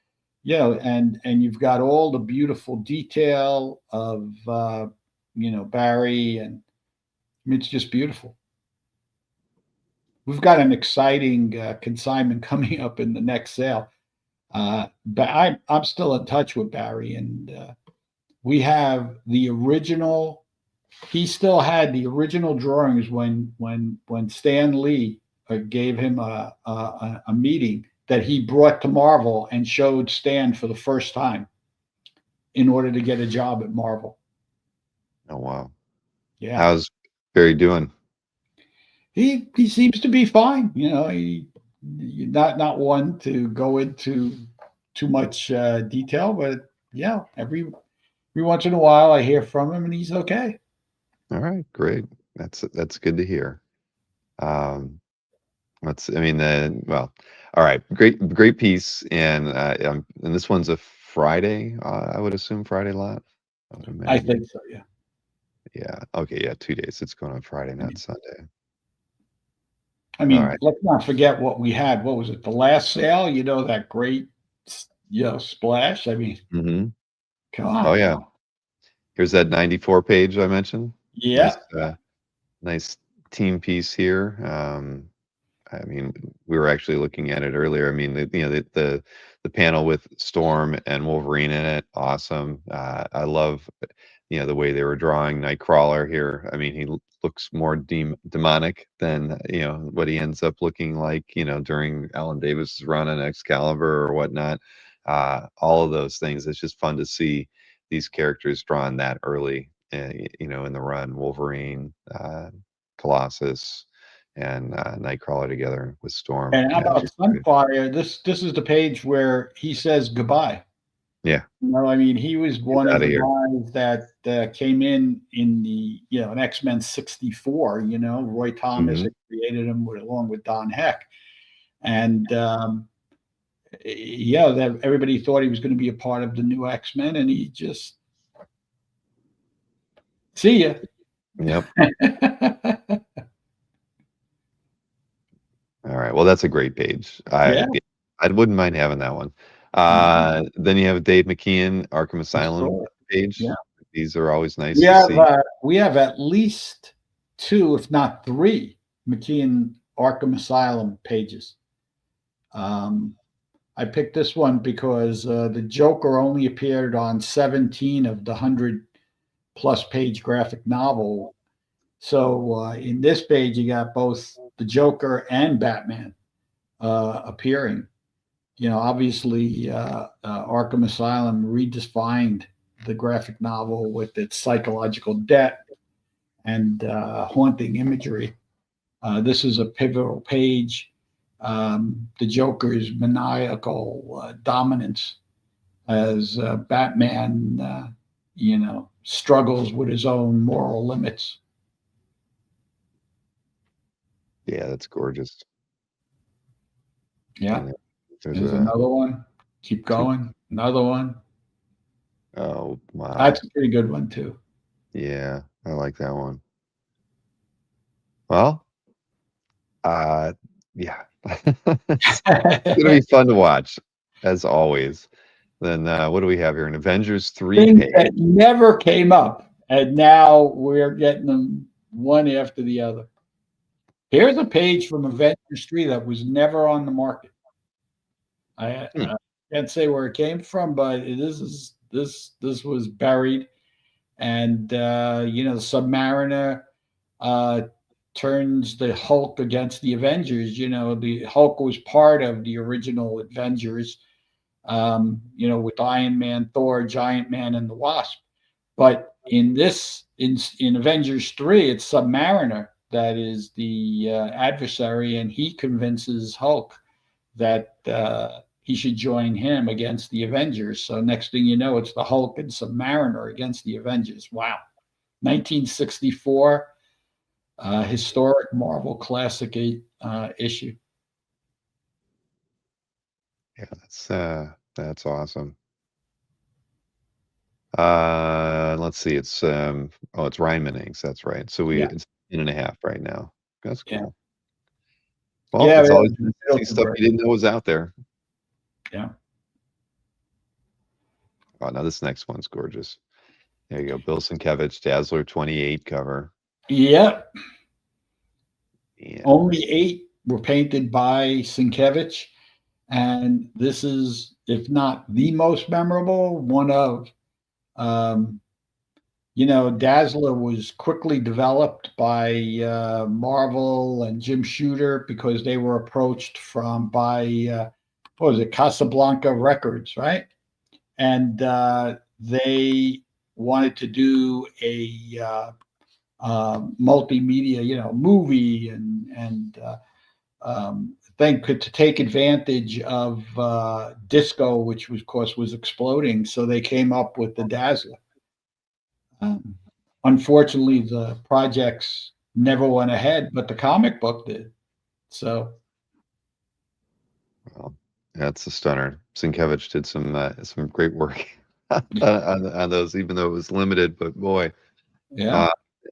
and you've got all the beautiful detail of Barry, and I mean, it's just beautiful. We've got an exciting consignment coming up in the next sale. But I'm still in touch with Barry, and we have the original. He still had the original drawings when Stan Lee gave him a meeting that he brought to Marvel and showed Stan for the first time in order to get a job at Marvel. Oh wow! Yeah, how's Barry doing? he seems to be fine. He not one to go into too much detail, but yeah, every once in a while I hear from him and he's okay. All right, great. That's good to hear. Um, I mean, well, all right, great piece, and this one's a Friday. I would assume Friday lot. I would I imagine. think so, yeah. Yeah. Okay. Yeah. 2 days. It's going on Friday, not Sunday. I All mean, right. let's not forget what we had. What was it? The last sale, that great, splash. I mean, Mm-hmm. come Oh on. yeah. Here's that 94 page I mentioned. Yeah. Nice team piece here. I mean, we were actually looking at it earlier. I mean, the panel with Storm and Wolverine in it, awesome. I love, the way they were drawing Nightcrawler here. I mean, he looks more demonic than what he ends up looking like, during Alan Davis's run on Excalibur or whatnot. All of those things. It's just fun to see these characters drawn that early, in the run. Wolverine, Colossus. and Nightcrawler together with Storm. And how Yeah, it about was great. Sunfire? This is the page where he says goodbye. Yeah, I mean, he was he's one of out the of here. guys that came in the in X-Men '64. Roy Thomas Hmm. had created him along with Don Heck, and yeah, that everybody thought he was going to be a part of the new X-Men, and he just see ya. Yep. All right. Well, that's a great page. Yeah, I wouldn't mind having that one. mhm, Then you have Dave McKeon, Arkham Asylum sure. page. Yeah, These are always nice we to have see. uh, we have at least two, if not three, McKeon Arkham Asylum pages. Um, I picked this one because the Joker only appeared on 17 of the 100+ page graphic novel. So in this page, you got both the Joker and Batman appearing. Obviously, Arkham Asylum redefined the graphic novel with its psychological depth and haunting imagery. This is a pivotal page. The Joker's maniacal dominance as Batman, struggles with his own moral limits. Yeah, that's gorgeous. Yeah, And there's there's a another one. Keep two. going. Another one. Oh, That's wow. a pretty good one too. Yeah, I like that one. Well, uh, yeah. It's gonna be fun to watch, as always. Then what do we have here? An Avengers 3 Things page. that never came up, and now we're getting them one after the other. Here's a page from Avengers 3 that was never on the market. I Hmm. can't say where it came from, but this was buried, and the Submariner uh, turns the Hulk against the Avengers. The Hulk was part of the original Avengers. With Iron Man, Thor, Giant Man, and the Wasp. But in Avengers 3, it's Submariner that is the adversary, and he convinces Hulk that he should join him against the Avengers. So next thing you know, it's the Hulk and Submariner against the Avengers. Wow. 1964, historic Marvel classic issue. Yeah, that's awesome. Let's see. It's Ryman Inks. That's right. So Yeah, it's 10.5 right now. That's yeah, cool. Well, yeah. it's Yeah, always the nice to see stuff Bilderberg. you didn't know was out there. Yeah, Oh, now this next one's gorgeous. There you go. Bill Sienkiewicz, Dazzler 28 cover. yeah. And Only 8 were painted by Sienkiewicz, and this is, if not the most memorable, one of. Um, Dazzler was quickly developed by Marvel and Jim Shooter because they were approached by what was it, Casablanca Records, right? And they wanted to do a multimedia, movie and thing to take advantage of disco, which was, of course, was exploding. So they came up with the Dazzler. Um, Unfortunately, the projects never went ahead, but the comic book did. So well, that's a stunner. Sienkiewicz did some great work on those, even though it was limited. But boy, yeah, uh,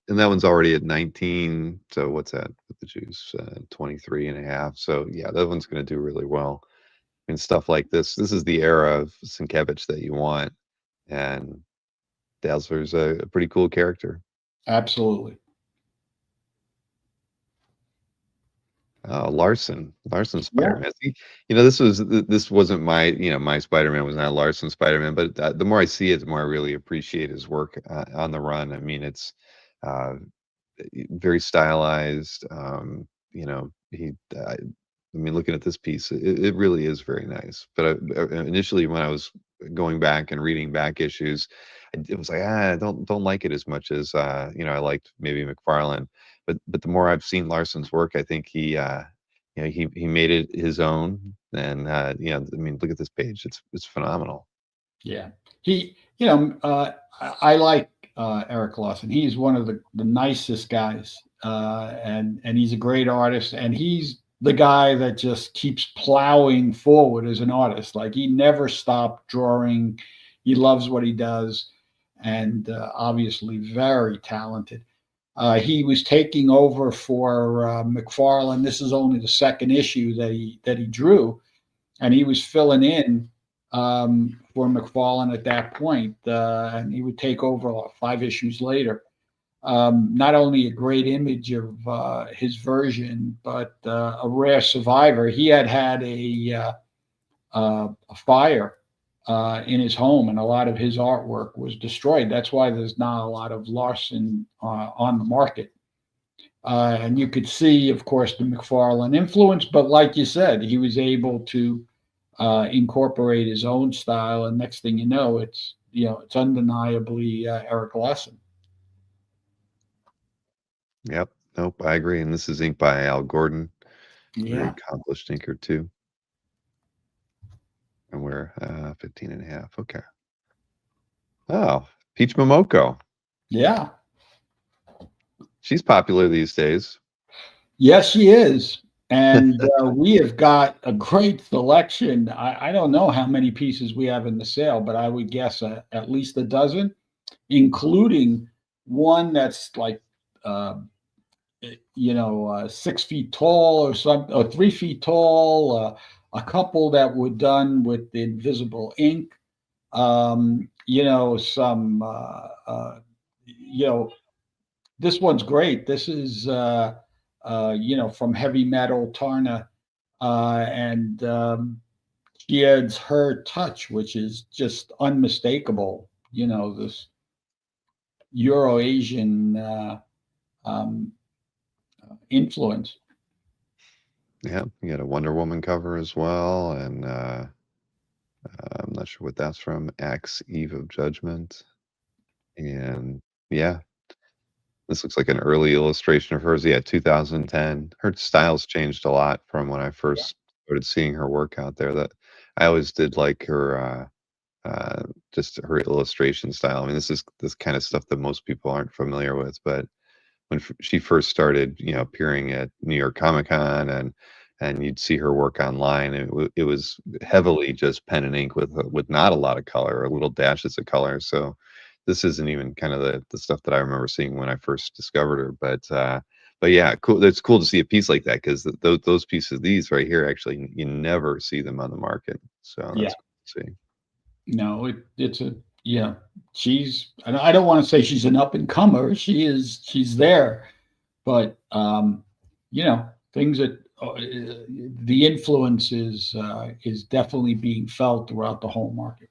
and that one's already at 19. So what's that with the juice? 23.5. So yeah, that one's going to do really well. And stuff like this. This is the era of Sienkiewicz that you want, and Dazzler's a pretty cool character. absolutely. Larson Yeah, Spider-Man. See, this wasn't my Spider-Man was not Larson Spider-Man, but the more I see it, the more I really appreciate his work on the run. I mean, it's uh, very stylized. I mean, looking at this piece, it really is very nice. But initially, when I was going back and reading back issues, it was like, I don't like it as much as I liked maybe McFarlane. but the more I've seen Larson's work, I think he made it his own. And I mean, look at this page; it's phenomenal. Yeah. He, I like Eric Lawson. He's one of the nicest guys, and he's a great artist. And he's the guy that just keeps plowing forward as an artist. Like he never stopped drawing. He loves what he does, and obviously very talented. He was taking over for McFarlane. This is only the second issue that he drew, and he was filling in for McFarlane at that point, and he would take over 5 issues later. Not only a great image of his version, but a rare survivor. He had a fire in his home, and a lot of his artwork was destroyed. That's why there's not a lot of Larson on the market. And you could see, of course, the McFarlane influence, but like you said, he was able to incorporate his own style, and next thing you know, it's undeniably Eric Lawson. Yep. Nope. I agree. And this is inked by Al Gordon, very Yeah, accomplished inker too. And we're 15 and a half. Okay. Oh, Peach Momoko. yeah, She's popular these days. yes, she is. And we have got a great selection. I don't know how many pieces we have in the sale, but I would guess at least a dozen, including one that's like uh, 6 feet tall or something, or 3 feet tall. A couple that were done with invisible ink. Some. You know, this one's great. This is from Heavy Metal Tarna, and she adds her touch, which is just unmistakable. This Euro Asian um, influence. Yeah. You got a Wonder Woman cover as well. And I'm not sure what that's from. Axe Eve of Judgment. And yeah, this looks like an early illustration of hers. Yeah, 2010. Her style's changed a lot from when I first started seeing her work out there. That I always did like her, just her illustration style. I mean, this is this kind of stuff that most people aren't familiar with. But when she first started, appearing at New York Comic Con, and you'd see her work online, and it was heavily just pen and ink with not a lot of color or little dashes of color. So this isn't even kind of the stuff that I remember seeing when I first discovered her. But yeah, cool. It's cool to see a piece like that, because those pieces, these right here, actually you never see them on the market. So Yeah. that's cool to see. No, it's a yeah. I don't want to say she's an up and comer. She's there, but things that the influence is definitely being felt throughout the whole market.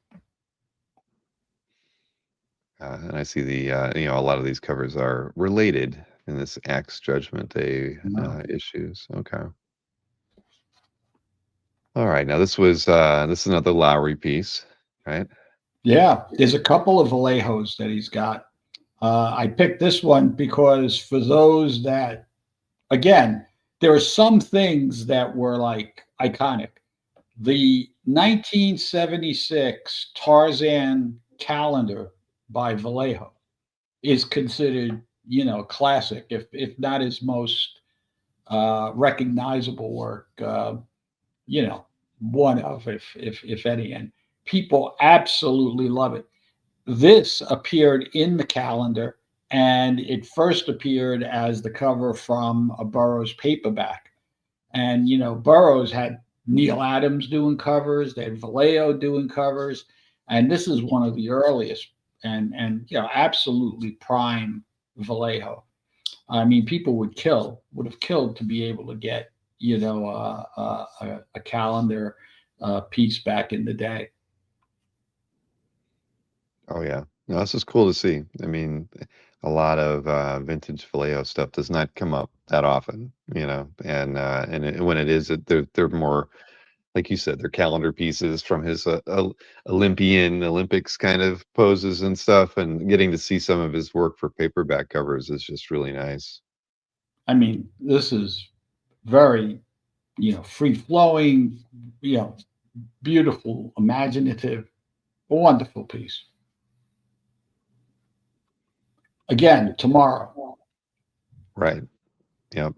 And I see a lot of these covers are related in this Axe Judgment Day Wow. issues. Okay. All right. Now this is another Lowry piece, right? Yeah, there's a couple of Vallejos that he's got. I picked this one because for those that, again, there are some things that were like iconic. The 1976 Tarzan calendar by Vallejo is considered, classic, if not his most recognizable work. You know, one of, if any, and people absolutely love it. This appeared in the calendar, and it first appeared as the cover from a Burroughs paperback. And Burroughs had Neil Adams doing covers, they had Vallejo doing covers, and this is one of the earliest, and absolutely prime Vallejo. I mean, people would have killed to be able to get a calendar piece back in the day. Oh yeah. No, this is cool to see. I mean, a lot of vintage Vallejo stuff does not come up that often, and when it is, they're more, like you said, they're calendar pieces from his Olympian Olympics kind of poses and stuff, and getting to see some of his work for paperback covers is just really nice. I mean, this is very, free flowing, you know, beautiful, imaginative, a wonderful piece. Again, tomorrow. Right. Yep.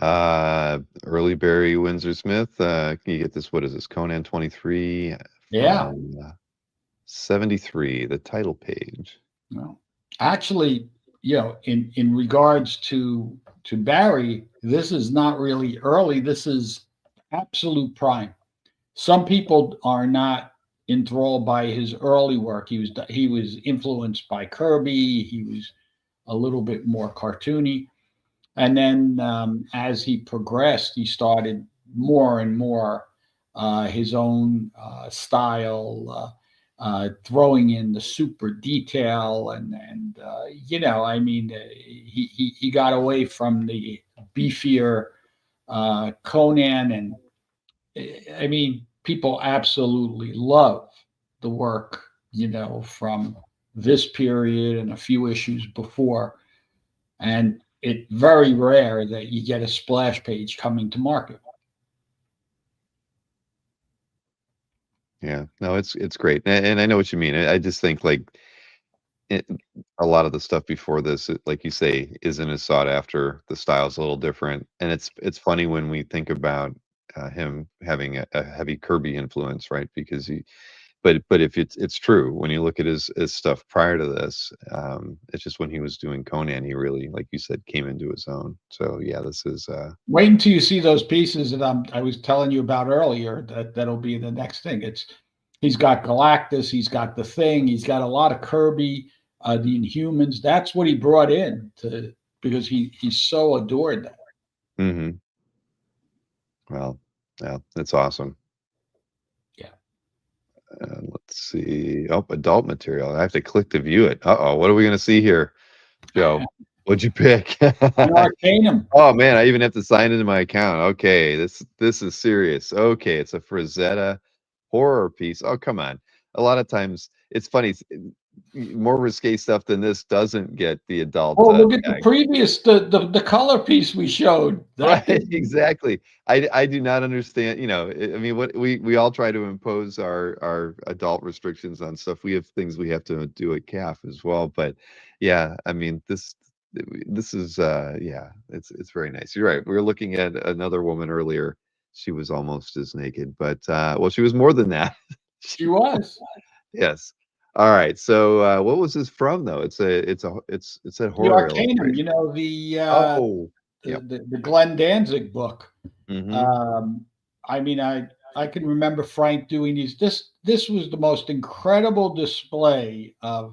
Early Barry Windsor Smith. Can you get this? What is this? Conan 23 Yeah. from 73, the title page. No. Actually, in regards to Barry, this is not really early. This is absolute prime. Some people are not enthralled by his early work. He was influenced by Kirby. He was a little bit more cartoony, and then as he progressed, he started more and more his own style, throwing in the super detail, and I mean, he got away from the beefier Conan, and I mean, people absolutely love the work, from this period and a few issues before. And it's very rare that you get a splash page coming to market. Yeah. No, it's great, and I know what you mean. I just think like it, a lot of the stuff before this, like you say, isn't as sought after. The style's a little different, and it's funny when we think about him having a heavy Kirby influence, right? Because he, but if it's true when you look at his stuff prior to this, it's just when he was doing Conan, he really, like you said, came into his own. So yeah, this is Wait until you see those pieces that I was telling you about earlier. That'll be the next thing. He's got Galactus, he's got the Thing, he's got a lot of Kirby, the Inhumans. That's what he brought in to because he so adored that. hmm well, yeah, that's awesome. Yeah. Let's see. Oh, adult material. I have to click to view it. Uh-oh, what are we gonna see here, Joe? What'd you pick? An Arcanum. Oh man, I even have to sign into my account. Okay, this is serious. Okay, it's a Frazetta horror piece. Oh, come on. A lot of times it's funny. More risque stuff than this doesn't get the adult Oh, look at the tag. previous the color piece we showed. That Right, didn't. exactly. I do not understand, I mean, what we all try to impose our adult restrictions on stuff. We have things we have to do at CAF as well, but yeah, I mean, this is yeah, it's very nice. You're right. We were looking at another woman earlier. She was almost as naked, but well, she was more than that. She was. Yes. All right. So what was this from though? It's a The horror Arcanum, illustration. Oh, yep. the Glenn Danzig book. Mm-hmm. Um, I mean, I can remember Frank doing these. This was the most incredible display of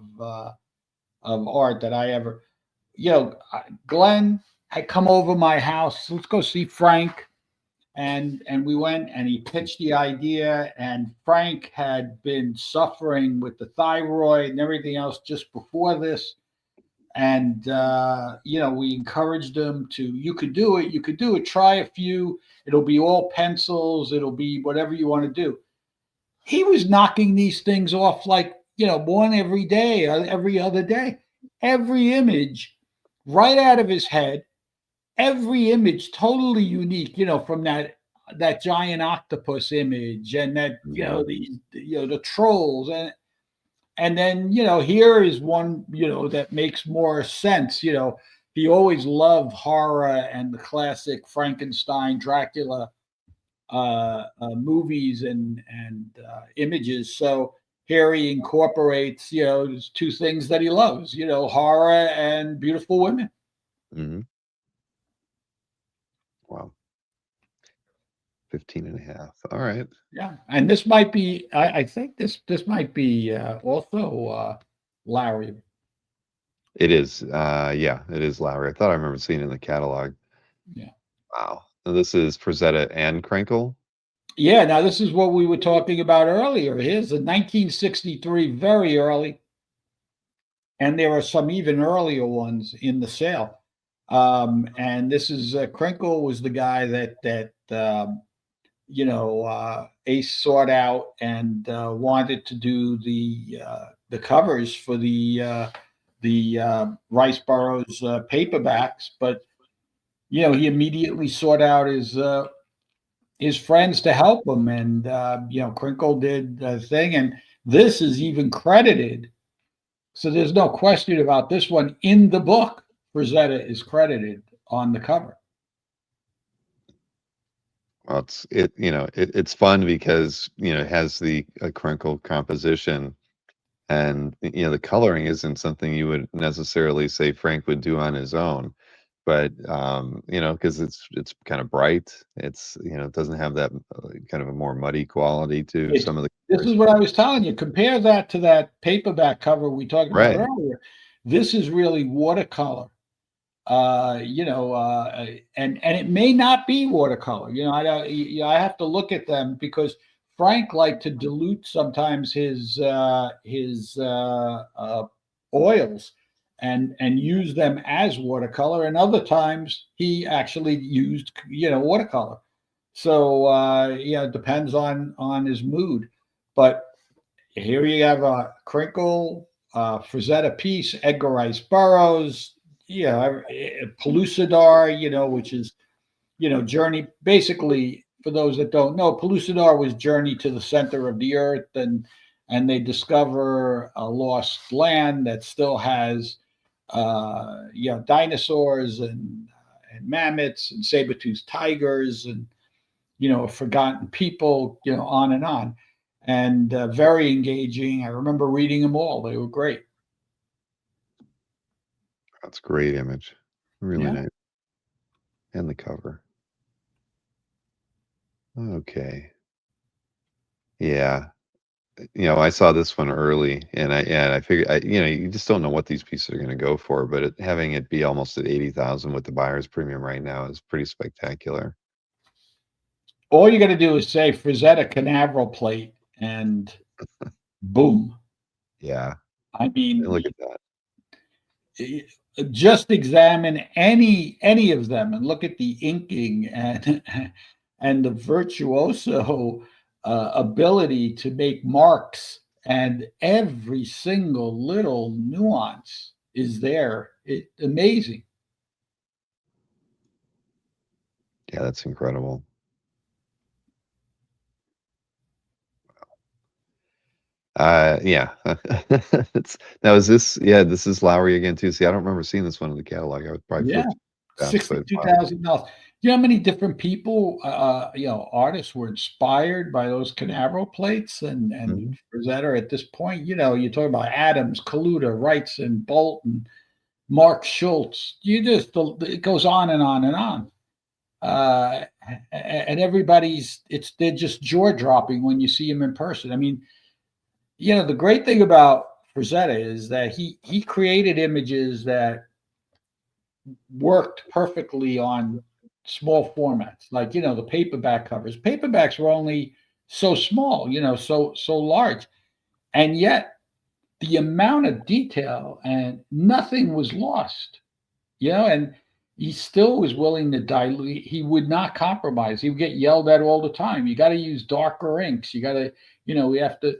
art that I ever. Glenn had come over my house. Let's go see Frank, and we went, and he pitched the idea. And Frank had been suffering with the thyroid and everything else just before this, and we encouraged him to, you could do it, try a few, it'll be all pencils, it'll be whatever you want to do. He was knocking these things off like, one every day, every other day, every image right out of his head, every image totally unique, from that giant octopus image, and that, Mm-hmm. the trolls, and then, here is one, that makes more sense. He always loved horror and the classic Frankenstein, Dracula movies and images. So here he incorporates, there's two things that he loves, horror and beautiful women. Mm-hmm. Wow. 15 and a half. All right. Yeah, and this might be, I think this might be also Larry. It is. Yeah, it is Lowry. I thought I remember seeing it in the catalog. Yeah. Wow. So this is Frazetta and Krenkel. Yeah, now this is what we were talking about earlier. Here's a 1963, very early, and there are some even earlier ones in the sale. And this is Krenkel was the guy that Ace sought out and wanted to do the covers for the Rice Burroughs paperbacks, but he immediately sought out his friends to help him, and Crinkle did the thing, and this is even credited. So there's no question about this one in the book. Frazetta is credited on the cover. Well, it's fun because it has the crinkle composition, and the coloring isn't something you would necessarily say Frank would do on his own, but because it's kind of bright, it doesn't have that kind of a more muddy quality to It's some of the This colors. is what I was telling you. Compare that to that paperback cover we talked about Right. earlier. This is really watercolor. And it may not be watercolor. I have to look at them because Frank liked to dilute sometimes his oils and use them as watercolor, and other times he actually used watercolor. So it depends on his mood. But here you have a Crinkle, Frazetta piece, Edgar Rice Burroughs, Pellucidar, which is, Journey. Basically, for those that don't know, Pellucidar was Journey to the Center of the Earth, and they discover a lost land that still has, dinosaurs and mammoths and saber-toothed tigers and forgotten people, on and on. And very engaging. I remember reading them all. They were great. That's a great image. Really Yeah. nice. And the cover. Okay. Yeah. I saw this one early, and I figured, you just don't know what these pieces are going to go for, but having it be almost at 80,000 with the buyer's premium right now is pretty spectacular. All you got to do is say Frazetta Canaveral plate, and boom. Yeah. I And look mean, at that. just examine any of them and look at the inking and and the virtuoso ability to make marks, and every single little nuance is there. Amazing. Yeah, that's incredible. Yeah. It's Now, is this, yeah, this is Lowry again too. See, I don't remember seeing this one in the catalog. I would probably Yeah, flip that, but $62,000 wow. dollars. You know how many different people, artists were inspired by those Canaveral plates and Mhm. Rosetta at this point? You talk about Adams, Kaluta, Wrightson, Bolton, Mark Schultz. It goes on and on and on. Uh, and they're just jaw dropping when you see him in person. I mean, the great thing about Frazetta is that he created images that worked perfectly on small formats, like the paperback covers. Paperbacks were only so small, so large, and yet the amount of detail and nothing was lost. And he still was willing to dilute. He would not compromise. He would get yelled at all the time. You got to use darker inks. You got to, we have to.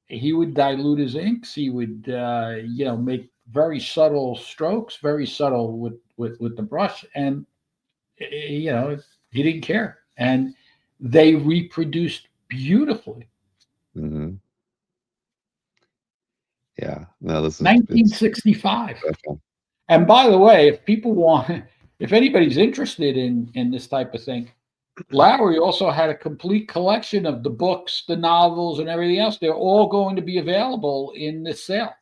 He would dilute his inks. He would, make very subtle strokes, very subtle with the brush, and you know he didn't care, and they reproduced beautifully. Mhm. Yeah. No, this is it's 1965. special. And by the way, if anybody's interested in this type of thing, Lowry also had a complete collection of the books, the novels, and everything else. They're all going to be available in this sale,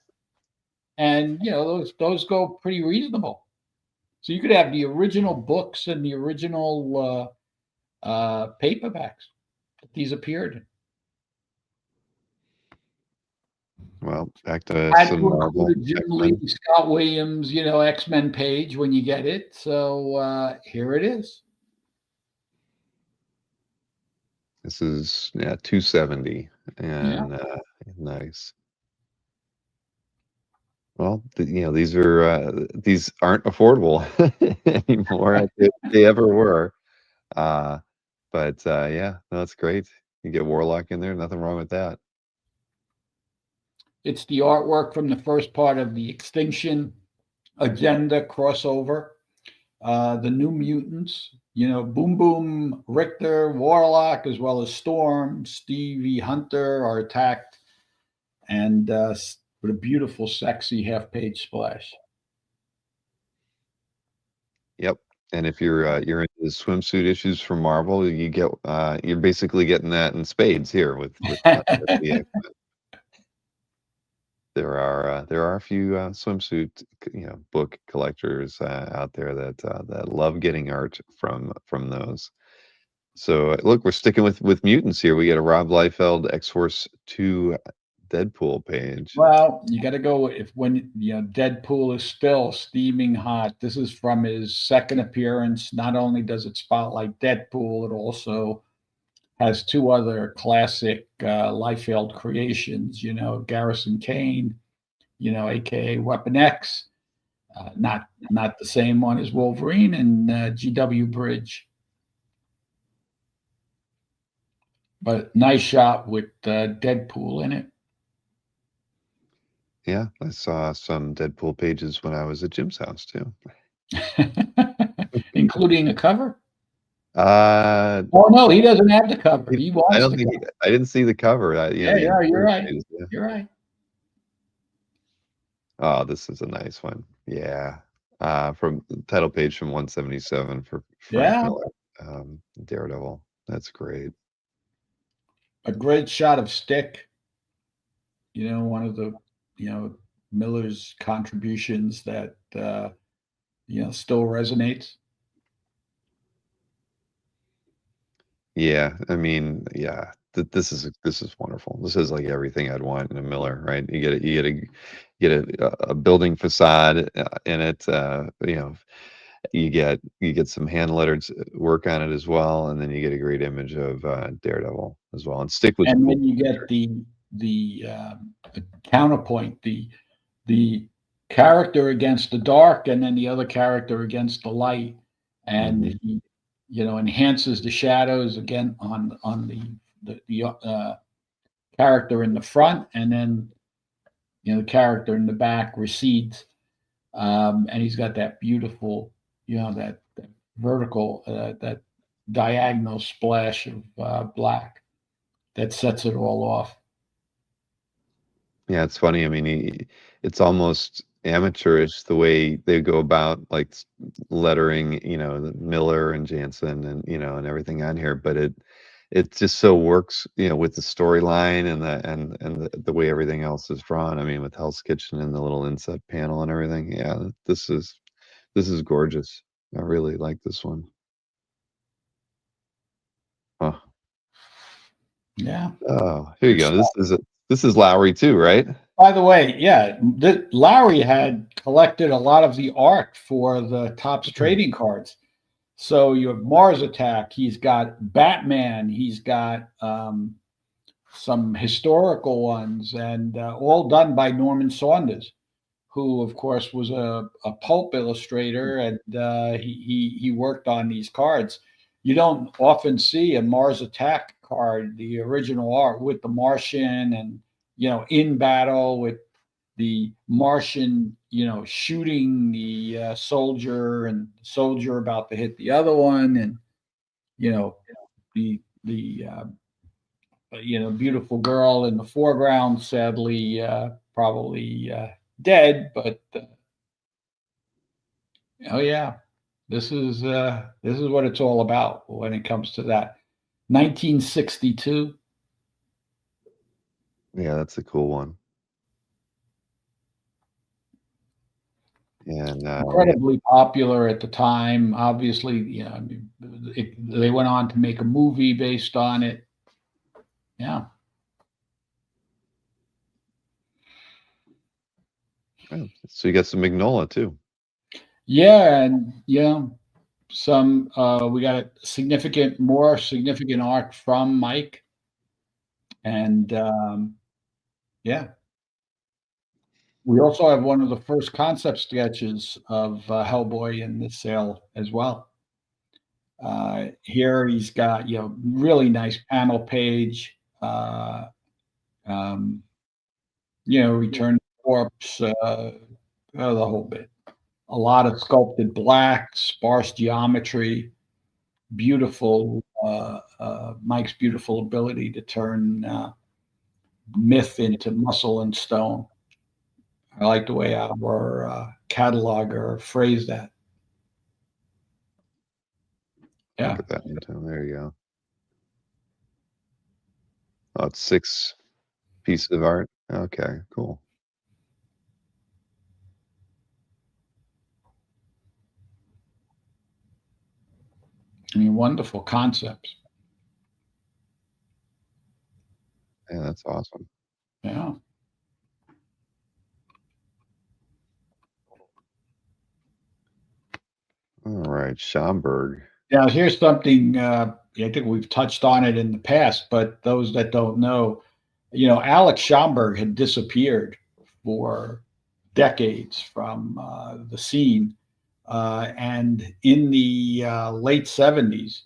and those go pretty reasonable. So you could have the original books and the original paperbacks that these appeared in. Well, back to Had some to include Marvel a Jim Lee, X-Men. Scott Williams, X-Men page when you get it. So here it is. This is, yeah, 270, Yeah, and nice. Well, these aren't affordable anymore. If they ever were. Uh, but yeah, no, that's great. You get Warlock in there, nothing wrong with that. it's the artwork from the first part of the Extinction Agenda crossover. the New Mutants. Boom Boom, Richter, Warlock, as well as Storm, Stevie Hunter are attacked, and with a beautiful, sexy half-page splash. Yep. And if you're into the swimsuit issues from Marvel, you're basically getting that in spades here with the there are a few swimsuit book collectors out there that love getting art from those. So look, we're sticking with mutants here. We get a Rob Liefeld X Force 2 Deadpool page. Well, you got to go when Deadpool is still steaming hot. This is from his second appearance. Not only does it spotlight Deadpool, it also has two other classic Liefeld creations. Garrison Kane, aka Weapon X, not the same one as Wolverine, and GW Bridge. But nice shot with Deadpool in it. Yeah, I saw some Deadpool pages when I was at Jim's house too. Including a cover? Uh, Oh no, he doesn't have the cover. I He wants don't the think cover. I didn't see the cover. Yeah, The yeah, you're interior right. pages, yeah. You're right. Oh, this is a nice one. Yeah. From the title page from 177 for Frank Yeah, Miller, Daredevil. That's great. a great shot of Stick. One of the Miller's contributions that still resonates. Yeah, I mean, yeah, this is wonderful. This is like everything I'd want in a Miller, right? You get a building facade in it. You get some hand lettered work on it as well, and then you get a great image of Daredevil as well. And Stick was And cool. then you get the counterpoint, the character against the dark, and then the other character against the light, and Mhm. he enhances the shadows again on the character in the front, and then the character in the back recedes, and he's got that beautiful that vertical that diagonal splash of black that sets it all off. Yeah, it's funny. I mean, it's almost amateurish the way they go about like lettering, the Miller and Jansen and and everything on here, but it just so works, with the storyline and the way everything else is drawn. I mean, with Hell's Kitchen and the little inset panel and everything. Yeah, this is gorgeous. I really like this one. Huh. Yeah. Oh, here you go. This is Lowry too, right? By the way, yeah, Lowry had collected a lot of the art for the Topps trading cards. So you have Mars Attack. He's got Batman. He's got some historical ones, and all done by Norman Saunders, who, of course, was a pulp illustrator, and he worked on these cards. You don't often see a Mars Attack card, the original art with the Martian, and in battle with the Martian, shooting the soldier, and the soldier about to hit the other one, and you know the beautiful girl in the foreground, sadly probably dead, but oh yeah, this is what it's all about when it comes to that. 1962. Yeah, that's a cool one. And yeah, Incredibly popular at the time. Obviously, I mean, they went on to make a movie based on it. Yeah. oh, so you got some Magnola too. Yeah, and some we got more significant art from Mike, and yeah, we also have one of the first concept sketches of Hellboy in this sale as well. Here he's got really nice panel page, um, Return to Corpse, the whole bit. a lot of sculpted black, sparse geometry, beautiful Mike's beautiful ability to turn myth into muscle and stone. I like the way our cataloger phrased that. Look Yeah, at that. There you go. Oh, it's 6 pieces of art. Okay, cool. I mean, wonderful concepts. Yeah, that's awesome. Yeah. All right, Schomburg. Now, here's something I think we've touched on it in the past, but those that don't know, Alex Schomburg had disappeared for decades from the scene. And in the late 70s,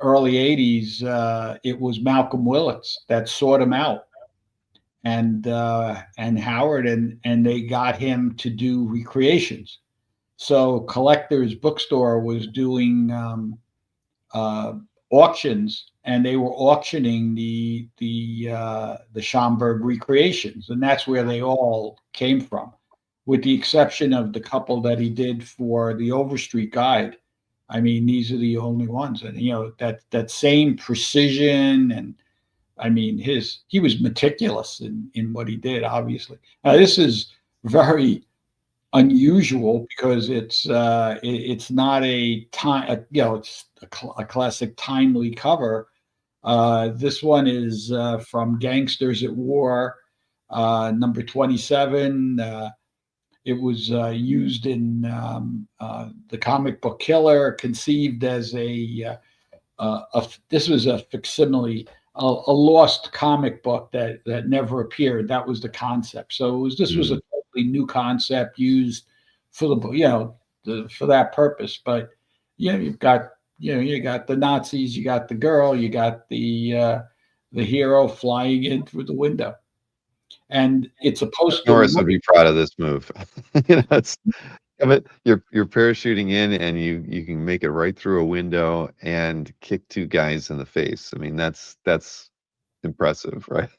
early 80s, it was Malcolm Willits that sought him out and Howard, and they got him to do recreations. So Collector's Bookstore was doing uh, auctions, and they were auctioning the Schomburg recreations, and that's where they all came from, with the exception of the couple that he did for the Overstreet Guide. I mean, these are the only ones, and that same precision, and I mean, he was meticulous in what he did. Obviously, now this is very unusual because it's not a time, it's a classic timely cover. This one is from Gangsters at War, number 27. It was used in the comic book Killer, conceived as this was a facsimile, a lost comic book that never appeared. That was the concept. So this was a totally new concept used for for that purpose. But yeah, you got the Nazis, you got the girl, you got the hero flying in through the window, and it's supposed to Norris look would be proud of this move. It's you're parachuting in and you can make it right through a window and kick 2 guys in the face. I mean, that's impressive, right?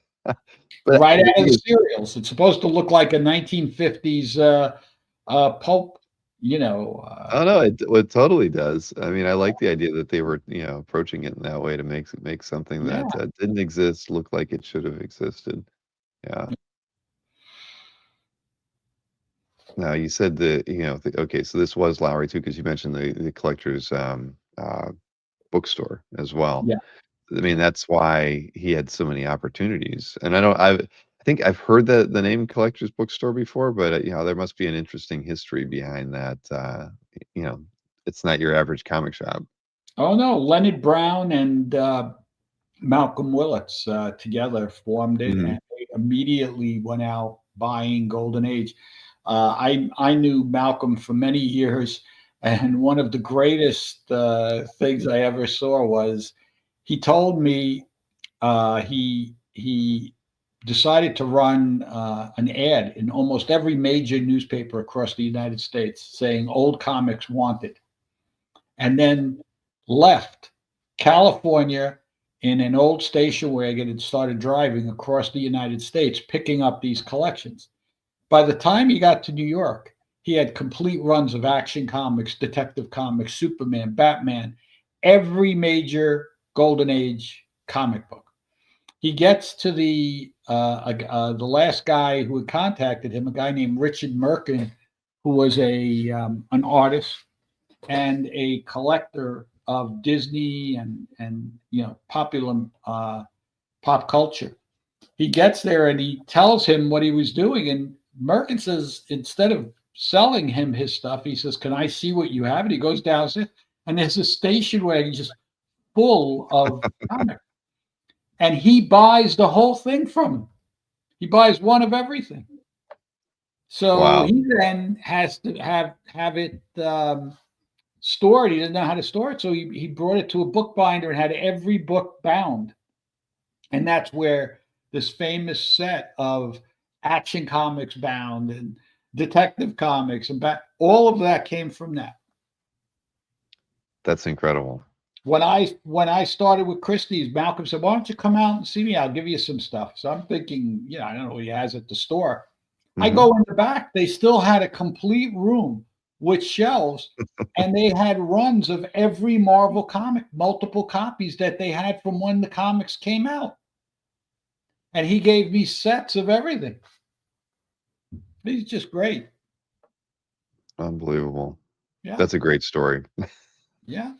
But right the out of thing the is, serials. It's supposed to look like a 1950s pulp, you know. oh no, it totally does. I mean, I like the idea that they were, approaching it in that way to make something Yeah. that didn't exist look like it should have existed. Yeah. Now you said okay, so this was Lowry too, because you mentioned the collector's bookstore as well. Yeah. I mean, that's why he had so many opportunities. And I think I've heard the name Collector's Bookstore before, but there must be an interesting history behind that. You know, it's not your average comic shop. Oh no, Leonard Brown and Malcolm Willits together formed it, Hmm. and they immediately went out buying Golden Age. I knew Malcolm for many years, and one of the greatest things I ever saw was he told me he decided to run an ad in almost every major newspaper across the United States saying "Old comics wanted," and then left California in an old station wagon and started driving across the United States, picking up these collections. By the time he got to New York, he had complete runs of Action Comics, Detective Comics, Superman, Batman, every major Golden Age comic book. He gets to the last guy who had contacted him, a guy named Richard Merkin, who was an artist and a collector of Disney and popular pop culture. He gets there and he tells him what he was doing, and Merkin says instead of selling him his stuff, he says, "Can I see what you have?" And he goes downstairs, and there's a station wagon just full of comics, and he buys the whole thing from him. He buys one of everything. So Wow. he then has to have it stored. He didn't know how to store it, so he brought it to a bookbinder and had every book bound. And that's where this famous set of Action Comics bound and Detective Comics, and all of that came from that. That's incredible. When I started with Christie's, Malcolm said, "Why don't you come out and see me? I'll give you some stuff." So I'm thinking, I don't know what he has at the store. I Hmm. go in the back. They still had a complete room with shelves, and they had runs of every Marvel comic, multiple copies that they had from when the comics came out. And he gave me sets of everything. He's just great. Unbelievable. Yeah, That's a great story. yeah,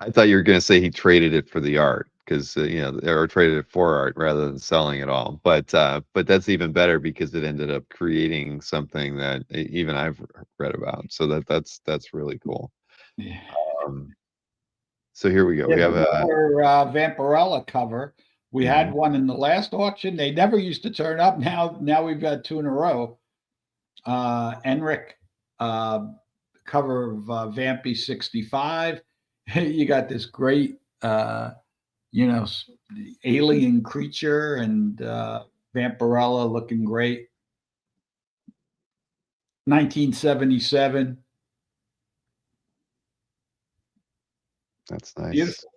I thought you were going to say he traded it for the art because or traded it for art rather than selling it all. But that's even better because it ended up creating something that even I've read about. So that's really cool. yeah. Um, so here we go. Yeah, We have the a. rubber Vampirella cover. We had Mhm. one in the last auction. They never used to turn up. Now we've got two in a row. Enric uh, cover of Vampy 65. You got this great, you know, alien creature and Vampirella looking great. 1977. That's nice. Beautiful.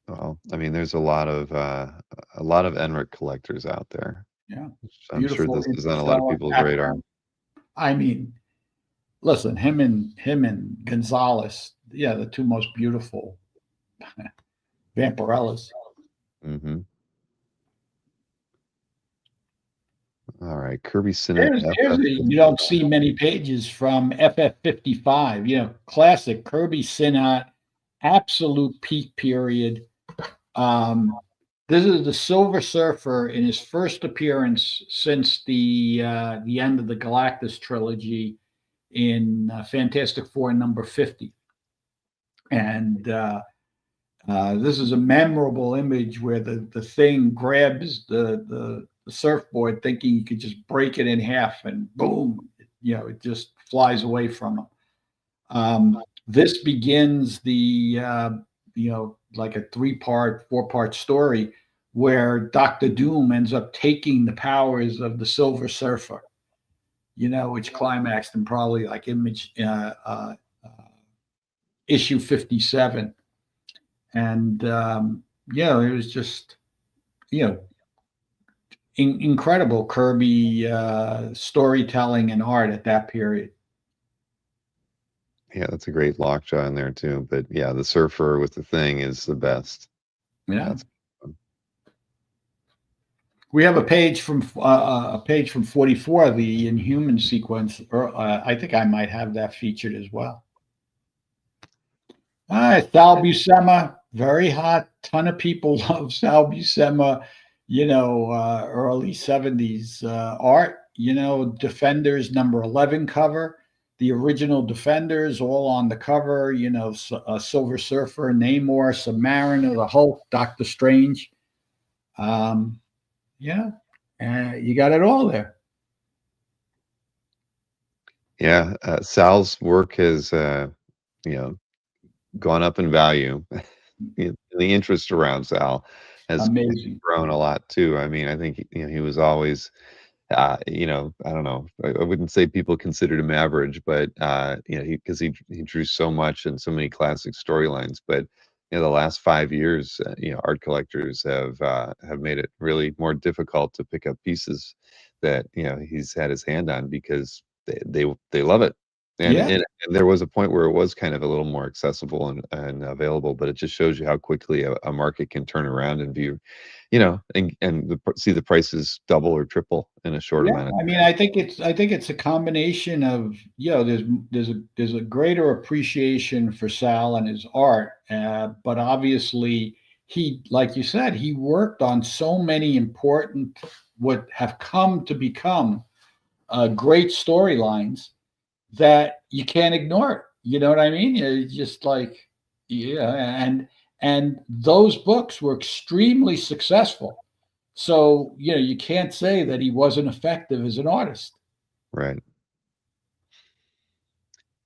Well, I mean, there's a lot of Enric collectors out there. Yeah. I'm sure Beautiful this is on a lot of interstellar people's radar. background. I mean, listen, him and Gonzalez, yeah, the two most beautiful Vampirellas. Hmm. All right, Kirby Sinnet Here's you don't see FF55. many pages from FF55. Classic Kirby Sinat, absolute peak period. Um, this is the Silver Surfer in his first appearance since the end of the Galactus trilogy in Fantastic Four number 50. And this is a memorable image where the thing grabs the surfboard, thinking he could just break it in half, and boom, it just flies away from him. This begins the like a 3-part, 4-part story where Doctor Doom ends up taking the powers of the Silver Surfer, which climaxed in probably like issue 57. And it was just you know incredible Kirby storytelling and art at that period. Yeah, that's a great lockjaw in there too. But yeah, the surfer with the thing is the best. Yeah, That's fun. we have a page from 44, the Inhuman sequence. Or I think I might have that featured as well. All right, Sal Buscema, very hot. Ton of people love Sal Buscema. Early 70s art. Defenders number 11 cover. The original Defenders all on the cover. Silver Surfer, Namor, Submariner, the Hulk, Doctor Strange. Um, yeah, you got it all there. Yeah, Sal's work has you know gone up in value. The interest around Sal has Amazing. grown a lot too. I mean, I think he was always I don't know. I wouldn't say people considered him average, but he drew so much and so many classic storylines. But the last 5 years, art collectors have made it really more difficult to pick up pieces that he's had his hand on because they love it. And, Yeah, and and there was a point where it was kind of a little more accessible and available, but it just shows you how quickly a market can turn around and be see the prices double or triple in a short yeah. amount of I mean, I think it's a combination of there's a greater appreciation for Sal and his art, but obviously he, like you said, he worked on so many important, what have come to become great storylines that you can't ignore it. You know what I mean? It's just like, yeah, and those books were extremely successful. So, you can't say that he wasn't effective as an artist. right.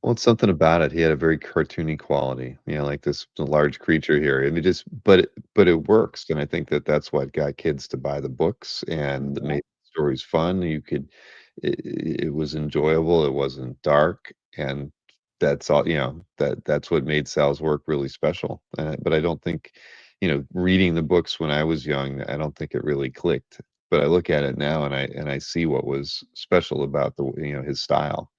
Well, it's something about it. He had a very cartoony quality, like this large creature here. I mean, but it works, and I think that that's what got kids to buy the books and that Yeah. made stories fun. it was enjoyable. It wasn't dark, and that's all. That's what made Sal's work really special. But I don't think, reading the books when I was young, I don't think it really clicked. But I look at it now, and I see what was special about his style.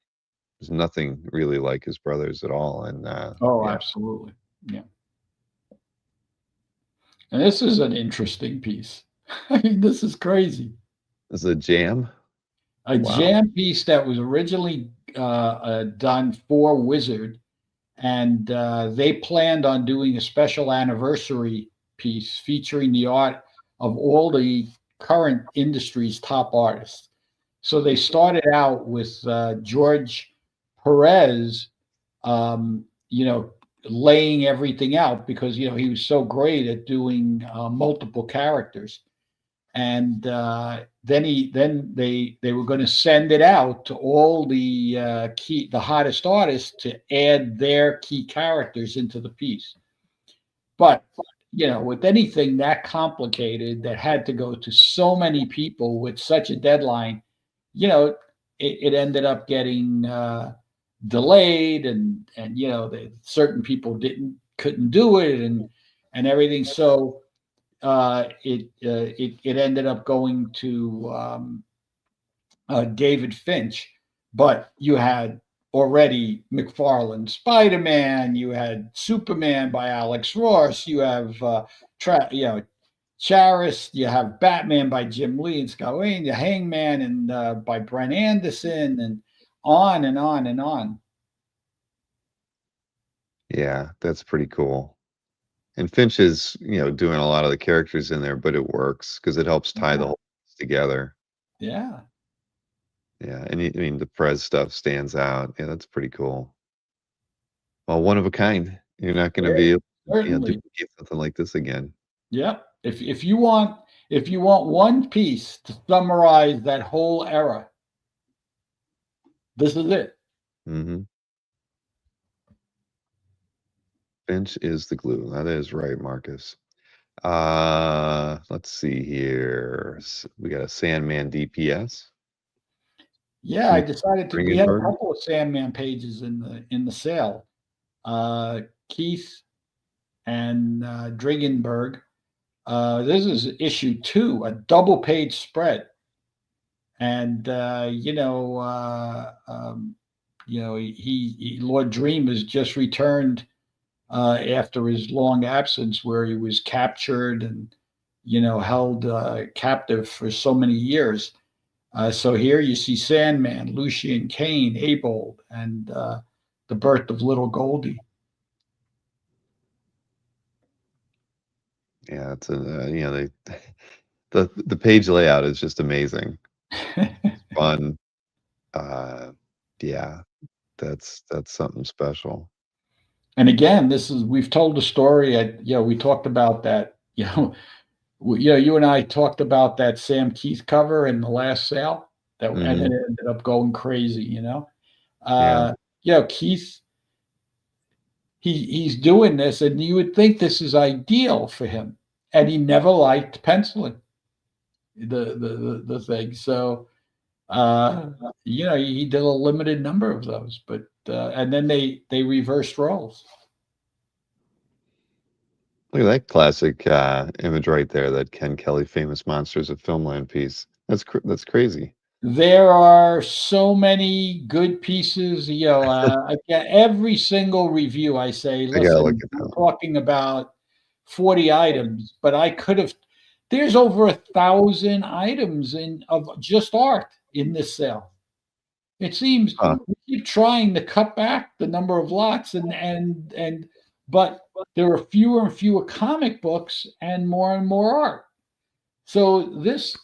There's nothing really like his brothers at all, and Oh, yeah, absolutely. Yeah. And this is an interesting piece. I mean, this is crazy. this is a jam. A Wow. jam piece that was originally done for Wizard, and they planned on doing a special anniversary piece featuring the art of all the current industry's top artists. So they started out with George Perez, you know, laying everything out because he was so great at doing multiple characters, and then they were going to send it out to all the hottest artists to add their key characters into the piece. But with anything that complicated that had to go to so many people with such a deadline, you know, it ended up getting delayed, and certain people couldn't do it, and everything. So it ended up going to David Finch, but you had already McFarlane Spider-Man, you had Superman by Alex Ross, you have Charis, you have Batman by Jim Lee and Scott Wayne, the Hangman and by Brent Anderson, and on and on and on. Yeah, that's pretty cool. And Finch is, doing a lot of the characters in there, but it works because it helps tie the Yeah, whole piece together. yeah, Yeah, and I mean the Prez stuff stands out. Yeah, that's pretty cool. Well, one of a kind. You're not going to yeah, be able to, certainly. duplicate something like this again. Yep. If you want one piece to summarize that whole era, this is it. Hmm. Finch is the glue. That is right, Marcus. Let's see here. We got a Sandman DPS. Yeah, I Keith decided to. We had a Ringenberg. couple of Sandman pages in the sale. Keith and Drigenberg. This is issue 2, a double page spread, and Lord Dream has just returned after his long absence, where he was captured and held captive for so many years. So here you see Sandman, Lucian Kane, Abold, and the birth of little Goldie. Yeah, it's they the page layout is just amazing. Fun. Uh, yeah, that's something special. And again, we've told the story. We talked about that. You and I talked about that Sam Keith cover in the last sale, and Hmm. it ended up going crazy. Yeah. Uh, Keith, he's doing this, and you would think this is ideal for him, and he never liked penciling the thing. So he did a limited number of those, but and then they reversed roles. Look at that classic image right there. That Ken Kelly famous monsters of Filmland piece. That's crazy. There are so many good pieces. I get every single review. I say, I gotta look listen, at we're that one. talking about 40 items, but I could have. There's over 1,000 items of just art in this sale. It seems Huh. we keep trying to cut back the number of lots, and but there are fewer and fewer comic books and more art. So this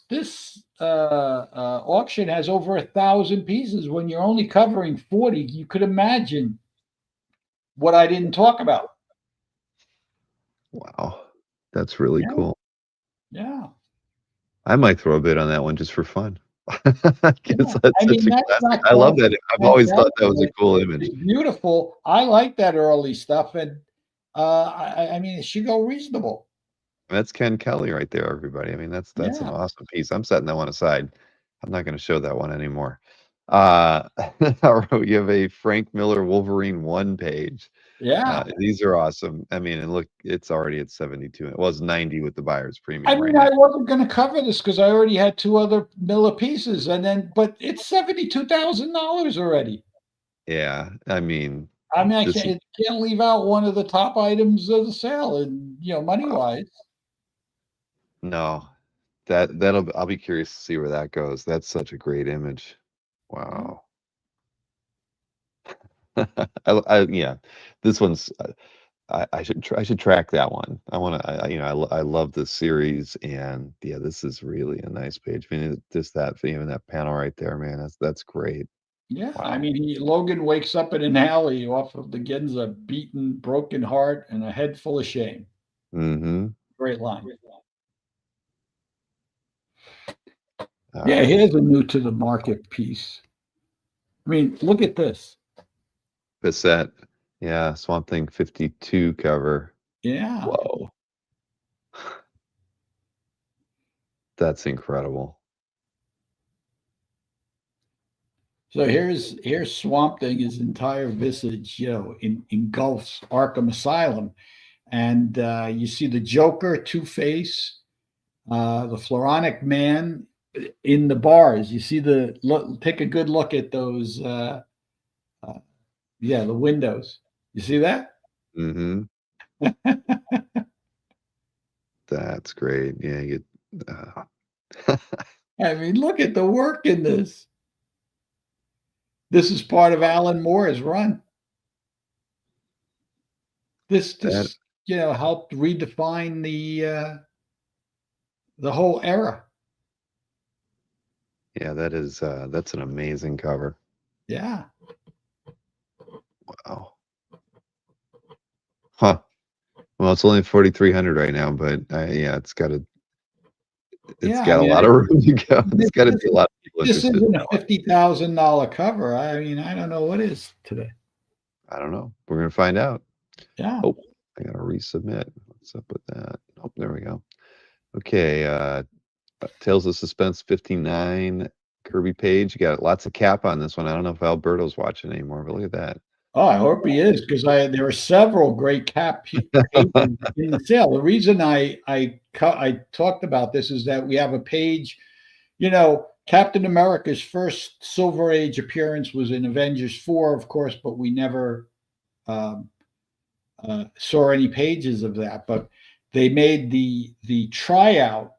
auction has over 1,000 pieces. When you're only covering 40, you could imagine what I didn't talk about. Wow. That's really Yeah, cool. yeah, I might throw a bid on that one just for fun. yeah. 'Cause that's I such mean, a that's classic. not I love cost that. I've always thought that was a fantastic. cool image. It's beautiful. I like that early stuff, and I mean, it should go reasonable. That's Ken Kelly right there, everybody. I mean, that's an Yeah, awesome piece. I'm setting that one aside. I'm not going to show that one anymore. Uh, you have a Frank Miller Wolverine 1 page. Yeah. These are awesome. I mean, and look, it's already at 72. It was 90 with the buyer's I premium right mean, now. I wasn't going to cover this because I already had two other Miller pieces, but it's $72,000 already. Yeah, I mean, I mean, I this is can't leave out one of the top items of the sale, and money wise. no, that'll I'll be curious to see where that goes. That's such a great image. Wow. Yeah, this one's I should track that one. I want to I love this series, and yeah, this is really a nice page. I mean, just that even that panel right there, man. That's great. Yeah, I Wow. mean, Logan wakes up in an alley off of the Ginza, beaten, broken heart, and a head full of shame. Mm-hmm. Great line. All Yeah, right. here's a new to the market piece. I mean, look at this. Cassette. Yeah, Swamp Thing 52 cover. Yeah. Whoa. That's incredible. So here's Swamp Thing, his entire visage, engulfs Arkham Asylum, and you see the Joker, Two Face, the Floronic Man in the bars. You see the look. Take a good look at those. Uh, yeah, the windows. You see that? Mm-hmm. That's great. Yeah, you I mean, look at the work in this. This is part of Alan Moore's run. This that just helped redefine the whole era. yeah, that's an amazing cover. Yeah. Wow. Huh. Well, it's only 4,300 right now, but yeah, it's Yeah, I got a mean, lot of room to go. There's this, got to this, be a lot of people this interested isn't a now. $50,000 cover. I mean, I don't know what is today. I don't know. We're gonna find out. Yeah. Oh, I gotta resubmit. What's up with that? Oh, there we go. Okay, Tales of Suspense 59, Kirby Page. You got lots of cap on this one. I don't know if Alberto's watching anymore, but look at that. Oh, I hope he is because there are several great pages in the sale. The reason I talked about this is that we have a page. Captain America's first Silver Age appearance was in Avengers 4, of course, but we never um, saw any pages of that. But they made the tryout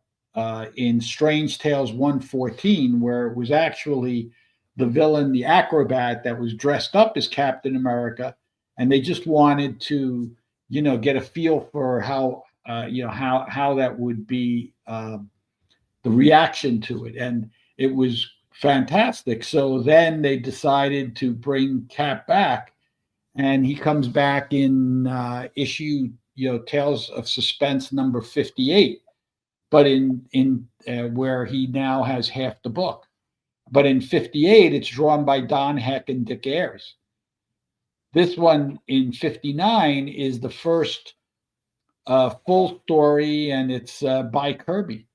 in Strange Tales 114, where it was actually the villain, the acrobat, that was dressed up as Captain America, and they just wanted to, get a feel for how that would be the reaction to it, and it was fantastic. So then they decided to bring Cap back, and he comes back in issue, Tales of Suspense number 58, but in where he now has half the book. But in 58, it's drawn by Don Heck and Dick Ayers. This one in 59 is the first full story, and it's by Kirby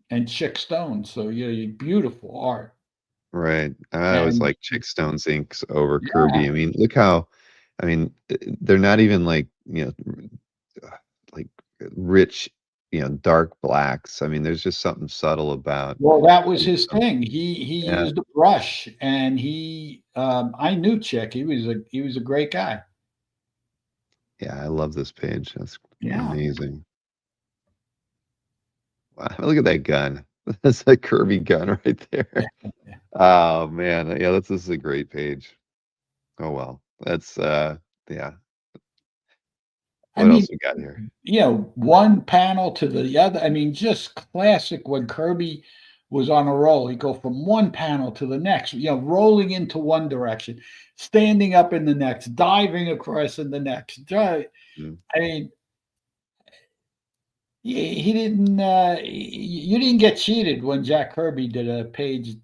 and Chick Stone. So beautiful art. Right. I always And like Chick Stone's inks over yeah, Kirby. I mean, look how, I mean, they're not even like, like rich, dark blacks. I mean, there's just something subtle about, well, that was um, his um, thing. He yeah, used a brush, and I knew Chick. He was a great guy. yeah, I love this page. That's Yeah. amazing. Wow, look at that gun. That's a Kirby gun right there. Oh man, yeah, this is a great page. Oh well, that's yeah. I What mean, else we got here? one panel to the other. I mean, just classic when Kirby was on a roll. He'd go from one panel to the next, rolling into one direction, standing up in the next, diving across in the next. Mm, I mean, he didn't. You didn't get cheated when Jack Kirby did a page,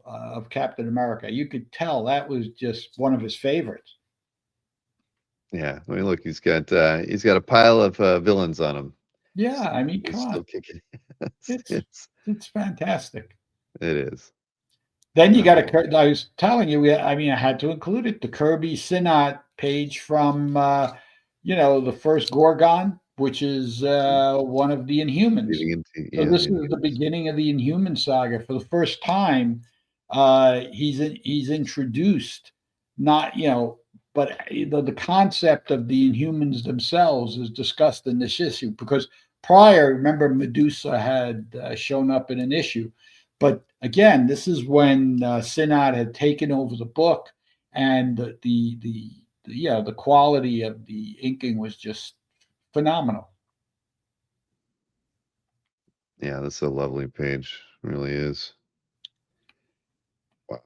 of Captain America. You could tell that was just one of his favorites. yeah, I mean, look, he's got a pile of villains on him. Yeah, I mean, It's come on. still kicking. It's It's it's fantastic. it is. Then you got Uh, to. I was telling you, I mean, I had to include it. The Kirby Synod page from, the first Gorgon, which is one of the Inhumans. Leading into So yeah, this the is the Inhumans. beginning of the Inhuman saga. For the first time, he's introduced, not but the concept of the Inhumans themselves is discussed in this issue because prior, remember, Medusa had shown up in an issue, but again, this is when Synod had taken over the book, and the quality of the inking was just phenomenal. Yeah, that's a lovely page. It really is. Wow.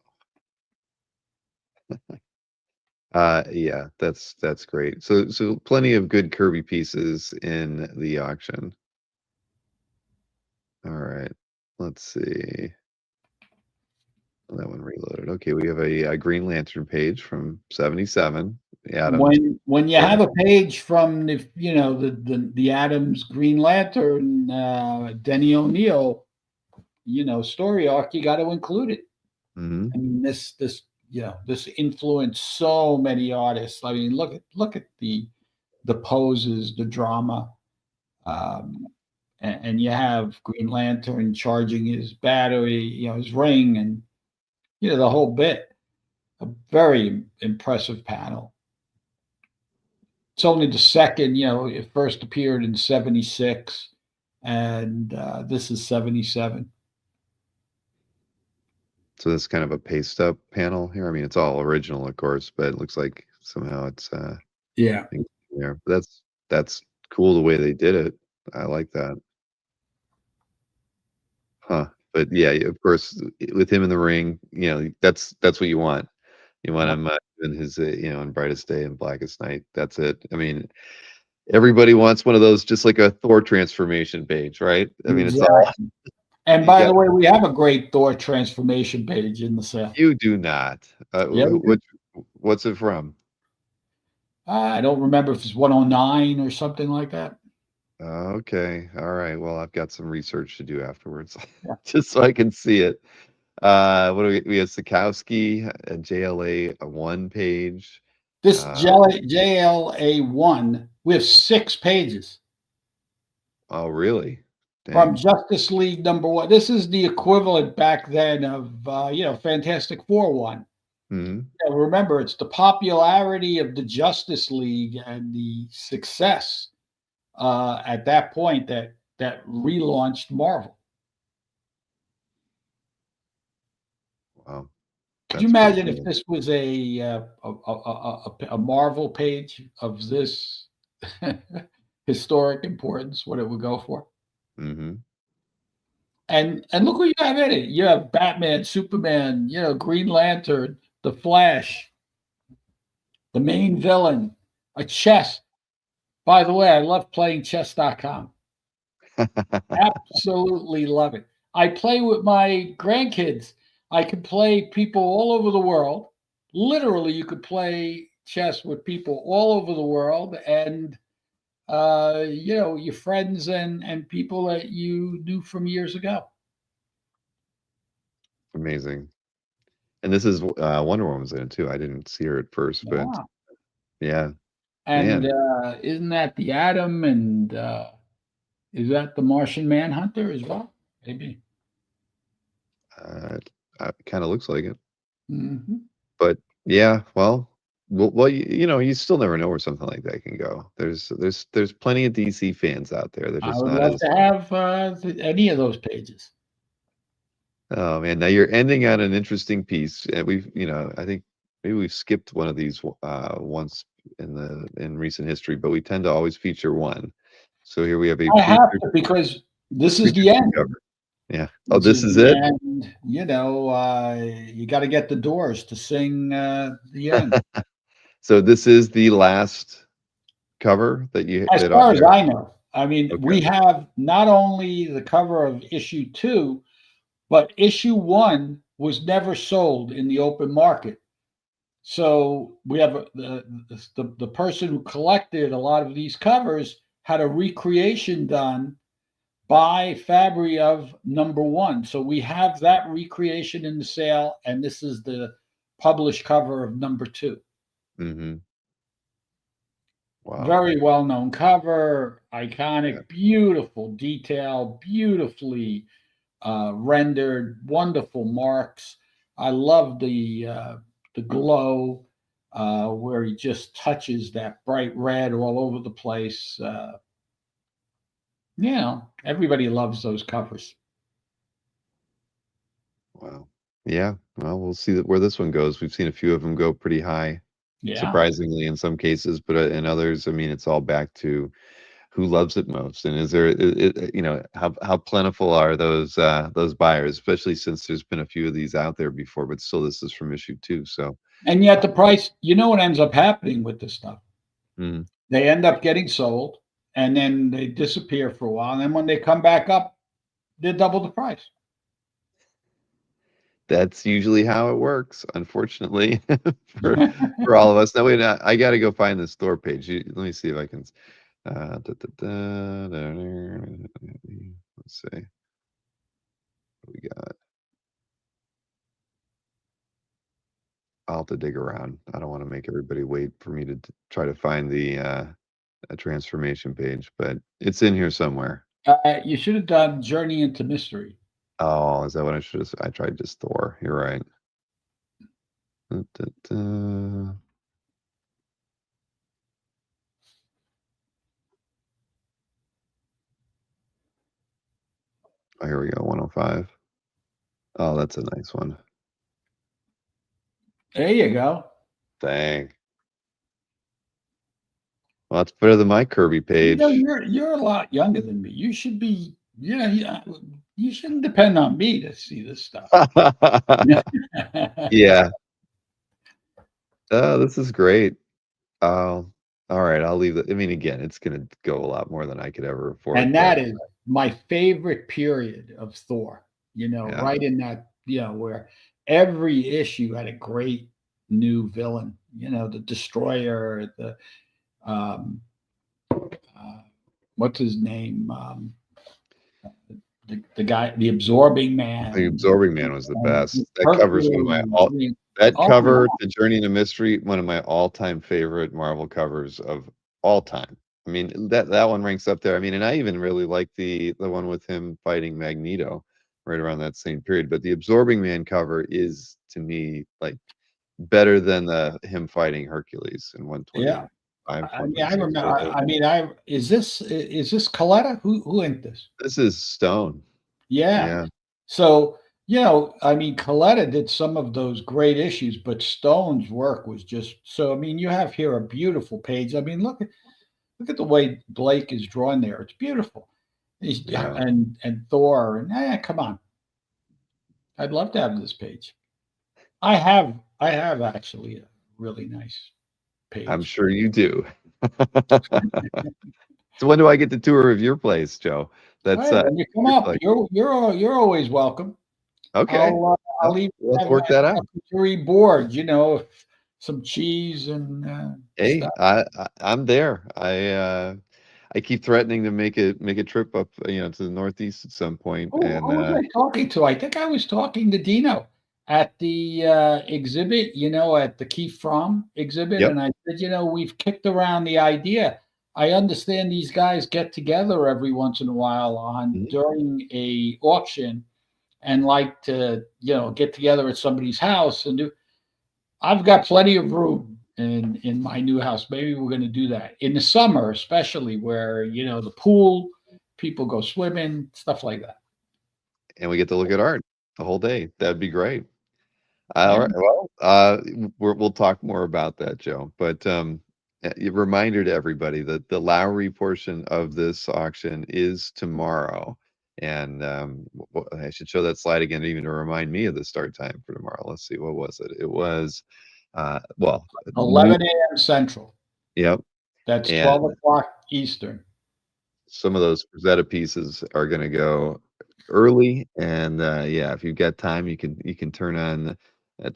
Yeah, that's great. So plenty of good Kirby pieces in the auction. All right. Let's see. That one reloaded. Okay, we have a Green Lantern page from 77. Adams. When you Story. have a page from the Adams Green Lantern, Denny O'Neil, story arc, you got to include it. Hmm. I mean, this influenced so many artists. I mean, look at the poses, the drama, um, and you have Green Lantern charging his battery, his ring, and the whole bit. A very impressive panel. It's only the second, it first appeared in 76, and this is 77. So that's kind of a paste up panel here. I mean, it's all original, of course, but it looks like somehow it's Yeah. there. But that's cool the way they did it. I like that. Huh. But yeah, of course, with him in the ring, that's what you want. You want him in his, in brightest day and blackest night. That's it. I mean, everybody wants one of those, just like a Thor transformation page, right? I mean, it's all Exactly. And you by got. the way, we have a great Thor transformation page in the sale. You do not. Yeah, we do. What's it from? I don't remember if it's 109 or something like that. Okay. All right. Well, I've got some research to do afterwards, Yeah. just so I can see it. What do we have? Sikowski, a JLA, a one page. This Uh, JLA1, we have 6 pages oh, really? from Dang. Justice League #1. This is the equivalent back then of, Fantastic Four one. Hmm. Remember, it's the popularity of the Justice League and the success at that point that relaunched Marvel. Wow. Could you That's pretty imagine if cool. this was a Marvel page of this historic importance? What it would go for? Hmm. And look who you have in it. You have Batman, Superman, Green Lantern, the Flash, the main villain, a chess. By the way, I love playing chess.com. Absolutely love it. I play with my grandkids. I can play people all over the world. Literally, you could play chess with people all over the world, and your friends and people that you knew from years ago. Amazing. And this is Wonder Woman's in it too. I didn't see her at first, but Yeah. yeah, And man. isn't that the Atom? And is that the Martian Manhunter as well? Maybe. Uh, kind of looks like it. Hmm. But yeah, well, you still never know where something like that can go. There's plenty of DC fans out there. They're I just would not love as. to have any of those pages. Oh man, now you're ending on an interesting piece, and I think maybe we've skipped one of these once in recent history, but we tend to always feature one. So here we have a I have to because this is featured the two end. cover. Yeah. Oh, This this is is the it. end. You got to get the Doors to sing the end. So this is the last cover that you As that far as I know, I mean, okay. we have not only the cover of issue 2, but issue 1 was never sold in the open market. So we have the person who collected a lot of these covers had a recreation done by Fabry of number one. So we have that recreation in the sale, and this is the published cover of number two. Hmm. Wow. Very well known cover, Yeah. iconic, beautiful detail, beautifully rendered, wonderful marks. I love the glow where he just touches that bright red all over the place. Everybody loves those covers. Wow. Yeah. Well, we'll see where this one goes. We've seen a few of them go pretty high, Yeah. surprisingly in some cases, but in others, I mean, it's all back to who loves it most, and is there, how plentiful are those buyers, especially since there's been a few of these out there before, but still, this is from issue two. So, And yet the price, what ends up happening with this stuff? mm, They end up getting sold and then they disappear for a while. And then when they come back up, they're double the price. that's usually how it works, unfortunately, for for all of us. Now, wait, I got to go find the store page. Let me see if I can. Let's see what we got. I'll have to dig around. I don't want to make everybody wait for me to try to find the a transformation page, but it's in here somewhere. You should have done Journey into Mystery. Oh, is that what I should have? I tried just Thor. You're right. Oh, here we go. 105. Oh, that's a nice one. There you go. Dang. Well, that's better than my Kirby page. You're a lot younger than me. You should be, you shouldn't depend on me to see this stuff. Yeah. Oh, this is great. Oh, all right. I'll leave it. I mean, again, it's gonna go a lot more than I could ever afford, And but that is my favorite period of Thor, yeah. right in that, where every issue had a great new villain, the Destroyer, um, uh, what's his name? The guy, the Absorbing The Man, Absorbing Man was the best. That covers one of my Hercules. all that Oh, cover, yeah. The Journey into Mystery, one of my all-time favorite Marvel covers of all time. I mean, that one ranks up there. I mean, and I even really like the one with him fighting Magneto right around that same period. But the Absorbing Man cover is, to me, like better than the him fighting Hercules in Yeah. 125, I mean, I 126. remember. I mean, is this Coletta? Who inked this? This is Stone. Yeah. Yeah. So, I mean, Coletta did some of those great issues, but Stone's work was just so. I mean, you have here a beautiful page. I mean, look at the way Blake is drawn there. It's beautiful. Yeah. And Thor and come on, I'd love to have this page. I have actually a really nice I'm page. sure you do. So when do I get the tour of your place, Joe? All That's right, when you come your up, collection. you're always welcome. Okay. I'll Well, even let's have my work that out. charcuterie board, some cheese and Hey, stuff. I'm there. I keep threatening to make a trip up, to the Northeast at some point, and Who was I talking to? I think I was talking to Dino at the exhibit, at the Keith Fromm exhibit, yep. and I said, we've kicked around the idea. I understand these guys get together every once in a while on Mhm. during a auction and like to, get together at somebody's house and do. I've got plenty of room in my new house. Maybe we're going to do that in the summer, especially where the pool, people go swimming, stuff like that. And we get to look at art the whole day. That'd be great. Yeah. All right. Well, we'll talk more about that, Joe. But a reminder to everybody that the Lowry portion of this auction is tomorrow. And I should show that slide again, even to remind me of the start time for tomorrow. Let's see, what was it? It was, well, noon. 11 a.m. Central. Yep. That's And 12 o'clock Eastern. some of those Rosetta pieces are going to go early, and yeah, if you've got time, you can turn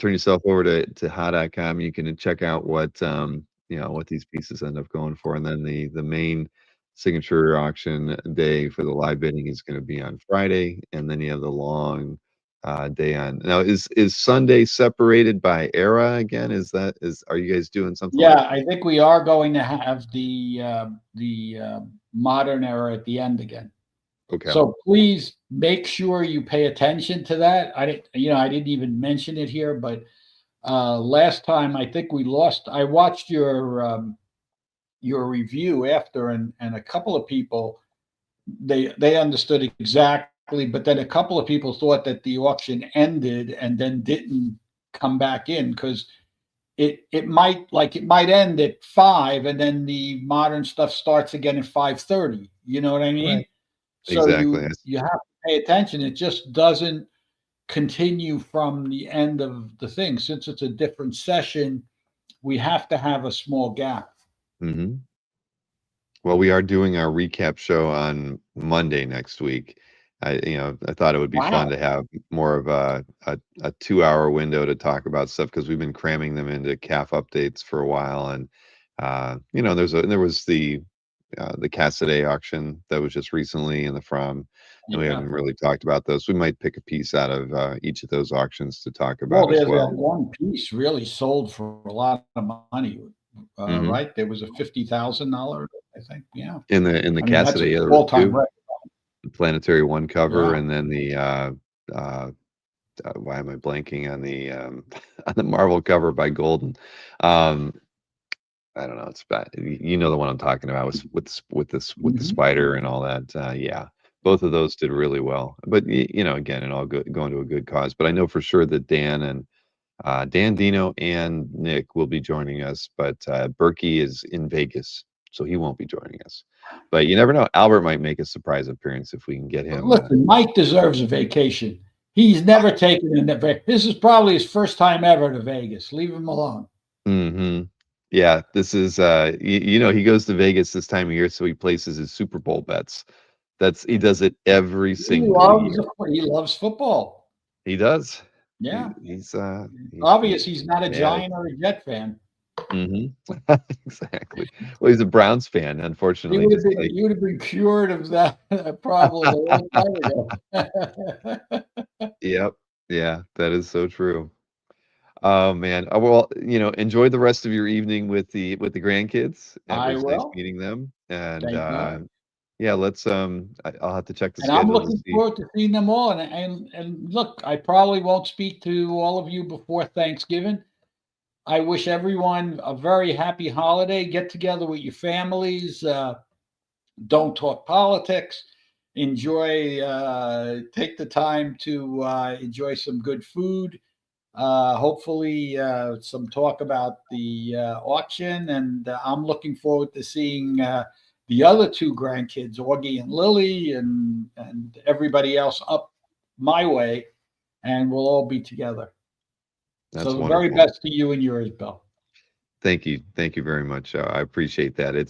yourself over to ha.com. You can check out what what these pieces end up going for, and then the main signature auction day for the live bidding is going to be on Friday, and then you have the long day on. Now, is Sunday separated by era again? Are you guys doing something like Yeah, I think we are going to have the modern era at the end again. okay? So please make sure you pay attention to that. I didn't even mention it here, but last time I think we lost. I watched your review after, and a couple of people they understood exactly, but then a couple of people thought that the auction ended and then didn't come back in because it might end at 5 and then the modern stuff starts again at 5:30. You know what I Right. mean? So Exactly. you have to pay attention. It just doesn't continue from the end of the thing. Since it's a different session, we have to have a small gap. Hmm. Well, we are doing our recap show on Monday next week. I thought it would be fun Wow. to have more of a 2 hour window to talk about stuff because we've been cramming them into calf updates for a while, and there was the Cassidy auction that was just recently in the From, and we Yeah. haven't really talked about those. We might pick a piece out of each of those auctions to talk Well, about as there's that well. one piece really sold for a lot of money, Hmm. right? There was a $50,000, I think. Yeah. In the I mean, that's Cassidy, an yeah, there was all-time two. record. The Planetary One cover, Yeah. and then the uh, why am I blanking on the on the Marvel cover by Golden? Um, I don't know. It's bad. You know the one I'm talking about with the Mhm. spider and all that. Yeah, both of those did really well. But again, it all going to a good cause. But I know for sure that Dan Dino and Nick will be joining us. But Berkey is in Vegas, so he won't be joining us. But you never know. Albert might make a surprise appearance if we can get him. Listen, Mike deserves a vacation. He's never taken a This is probably his first time ever to Vegas. Leave him alone. Hmm. Yeah, this is he goes to Vegas this time of year, so he places his Super Bowl bets. He does it every single year. He loves football. He does. Yeah. He's Obvious he's not a fanatic. Giant or a Jet fan. Hmm. Exactly. Well, he's a Browns fan, unfortunately, just like He would have been cured of that problem a long time ago. yep. Yeah, that is so true. Oh man. Well, enjoy the rest of your evening with the grandkids. It I was nice will. meeting them. And Thank you. yeah, I'll have to check the And I'm schedule to looking see. forward to seeing them all. And look, I probably won't speak to all of you before Thanksgiving. I wish everyone a very happy holiday. Get together with your families. Don't talk politics. Take the time to enjoy some good food. Hopefully, some talk about the auction. And I'm looking forward to seeing the other two grandkids, Augie and Lily, and everybody else up my way. And we'll all be together. That's So the very wonderful. best to you and yours, Bill. Thank you. Thank you very much. I appreciate that. It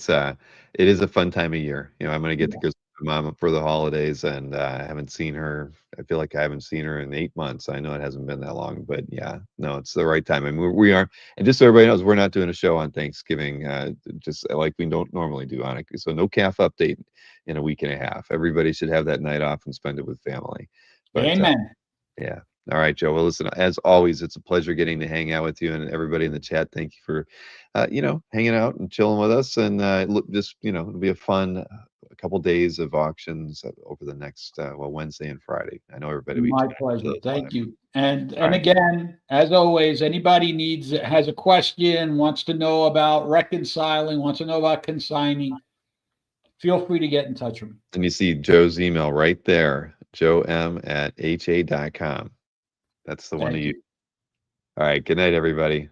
is a fun time of year. I'm going to get to go see my mom for the holidays, and I haven't seen her. I feel like I haven't seen her in 8 months. I know it hasn't been that long, but yeah, no, it's the right time. And we are, and just so everybody knows, we're not doing a show on Thanksgiving, just like we don't normally do on it. So no calf update in a week and a half. Everybody should have that night off and spend it with family. But Amen. yeah. All right, Joe. Well, listen, as always, it's a pleasure getting to hang out with you and everybody in the chat. Thank you for, hanging out and chilling with us. And look, just, it'll be a fun a couple days of auctions over the next, Wednesday and Friday. I know everybody will be My tuned into pleasure. those live. Thank you. And All and right. again, as always, anybody has a question, wants to know about reconciling, wants to know about consigning, feel free to get in touch with me. And you see Joe's email right there, joem@ha.com. That's the one to Thank use. you. All right. Good night, everybody.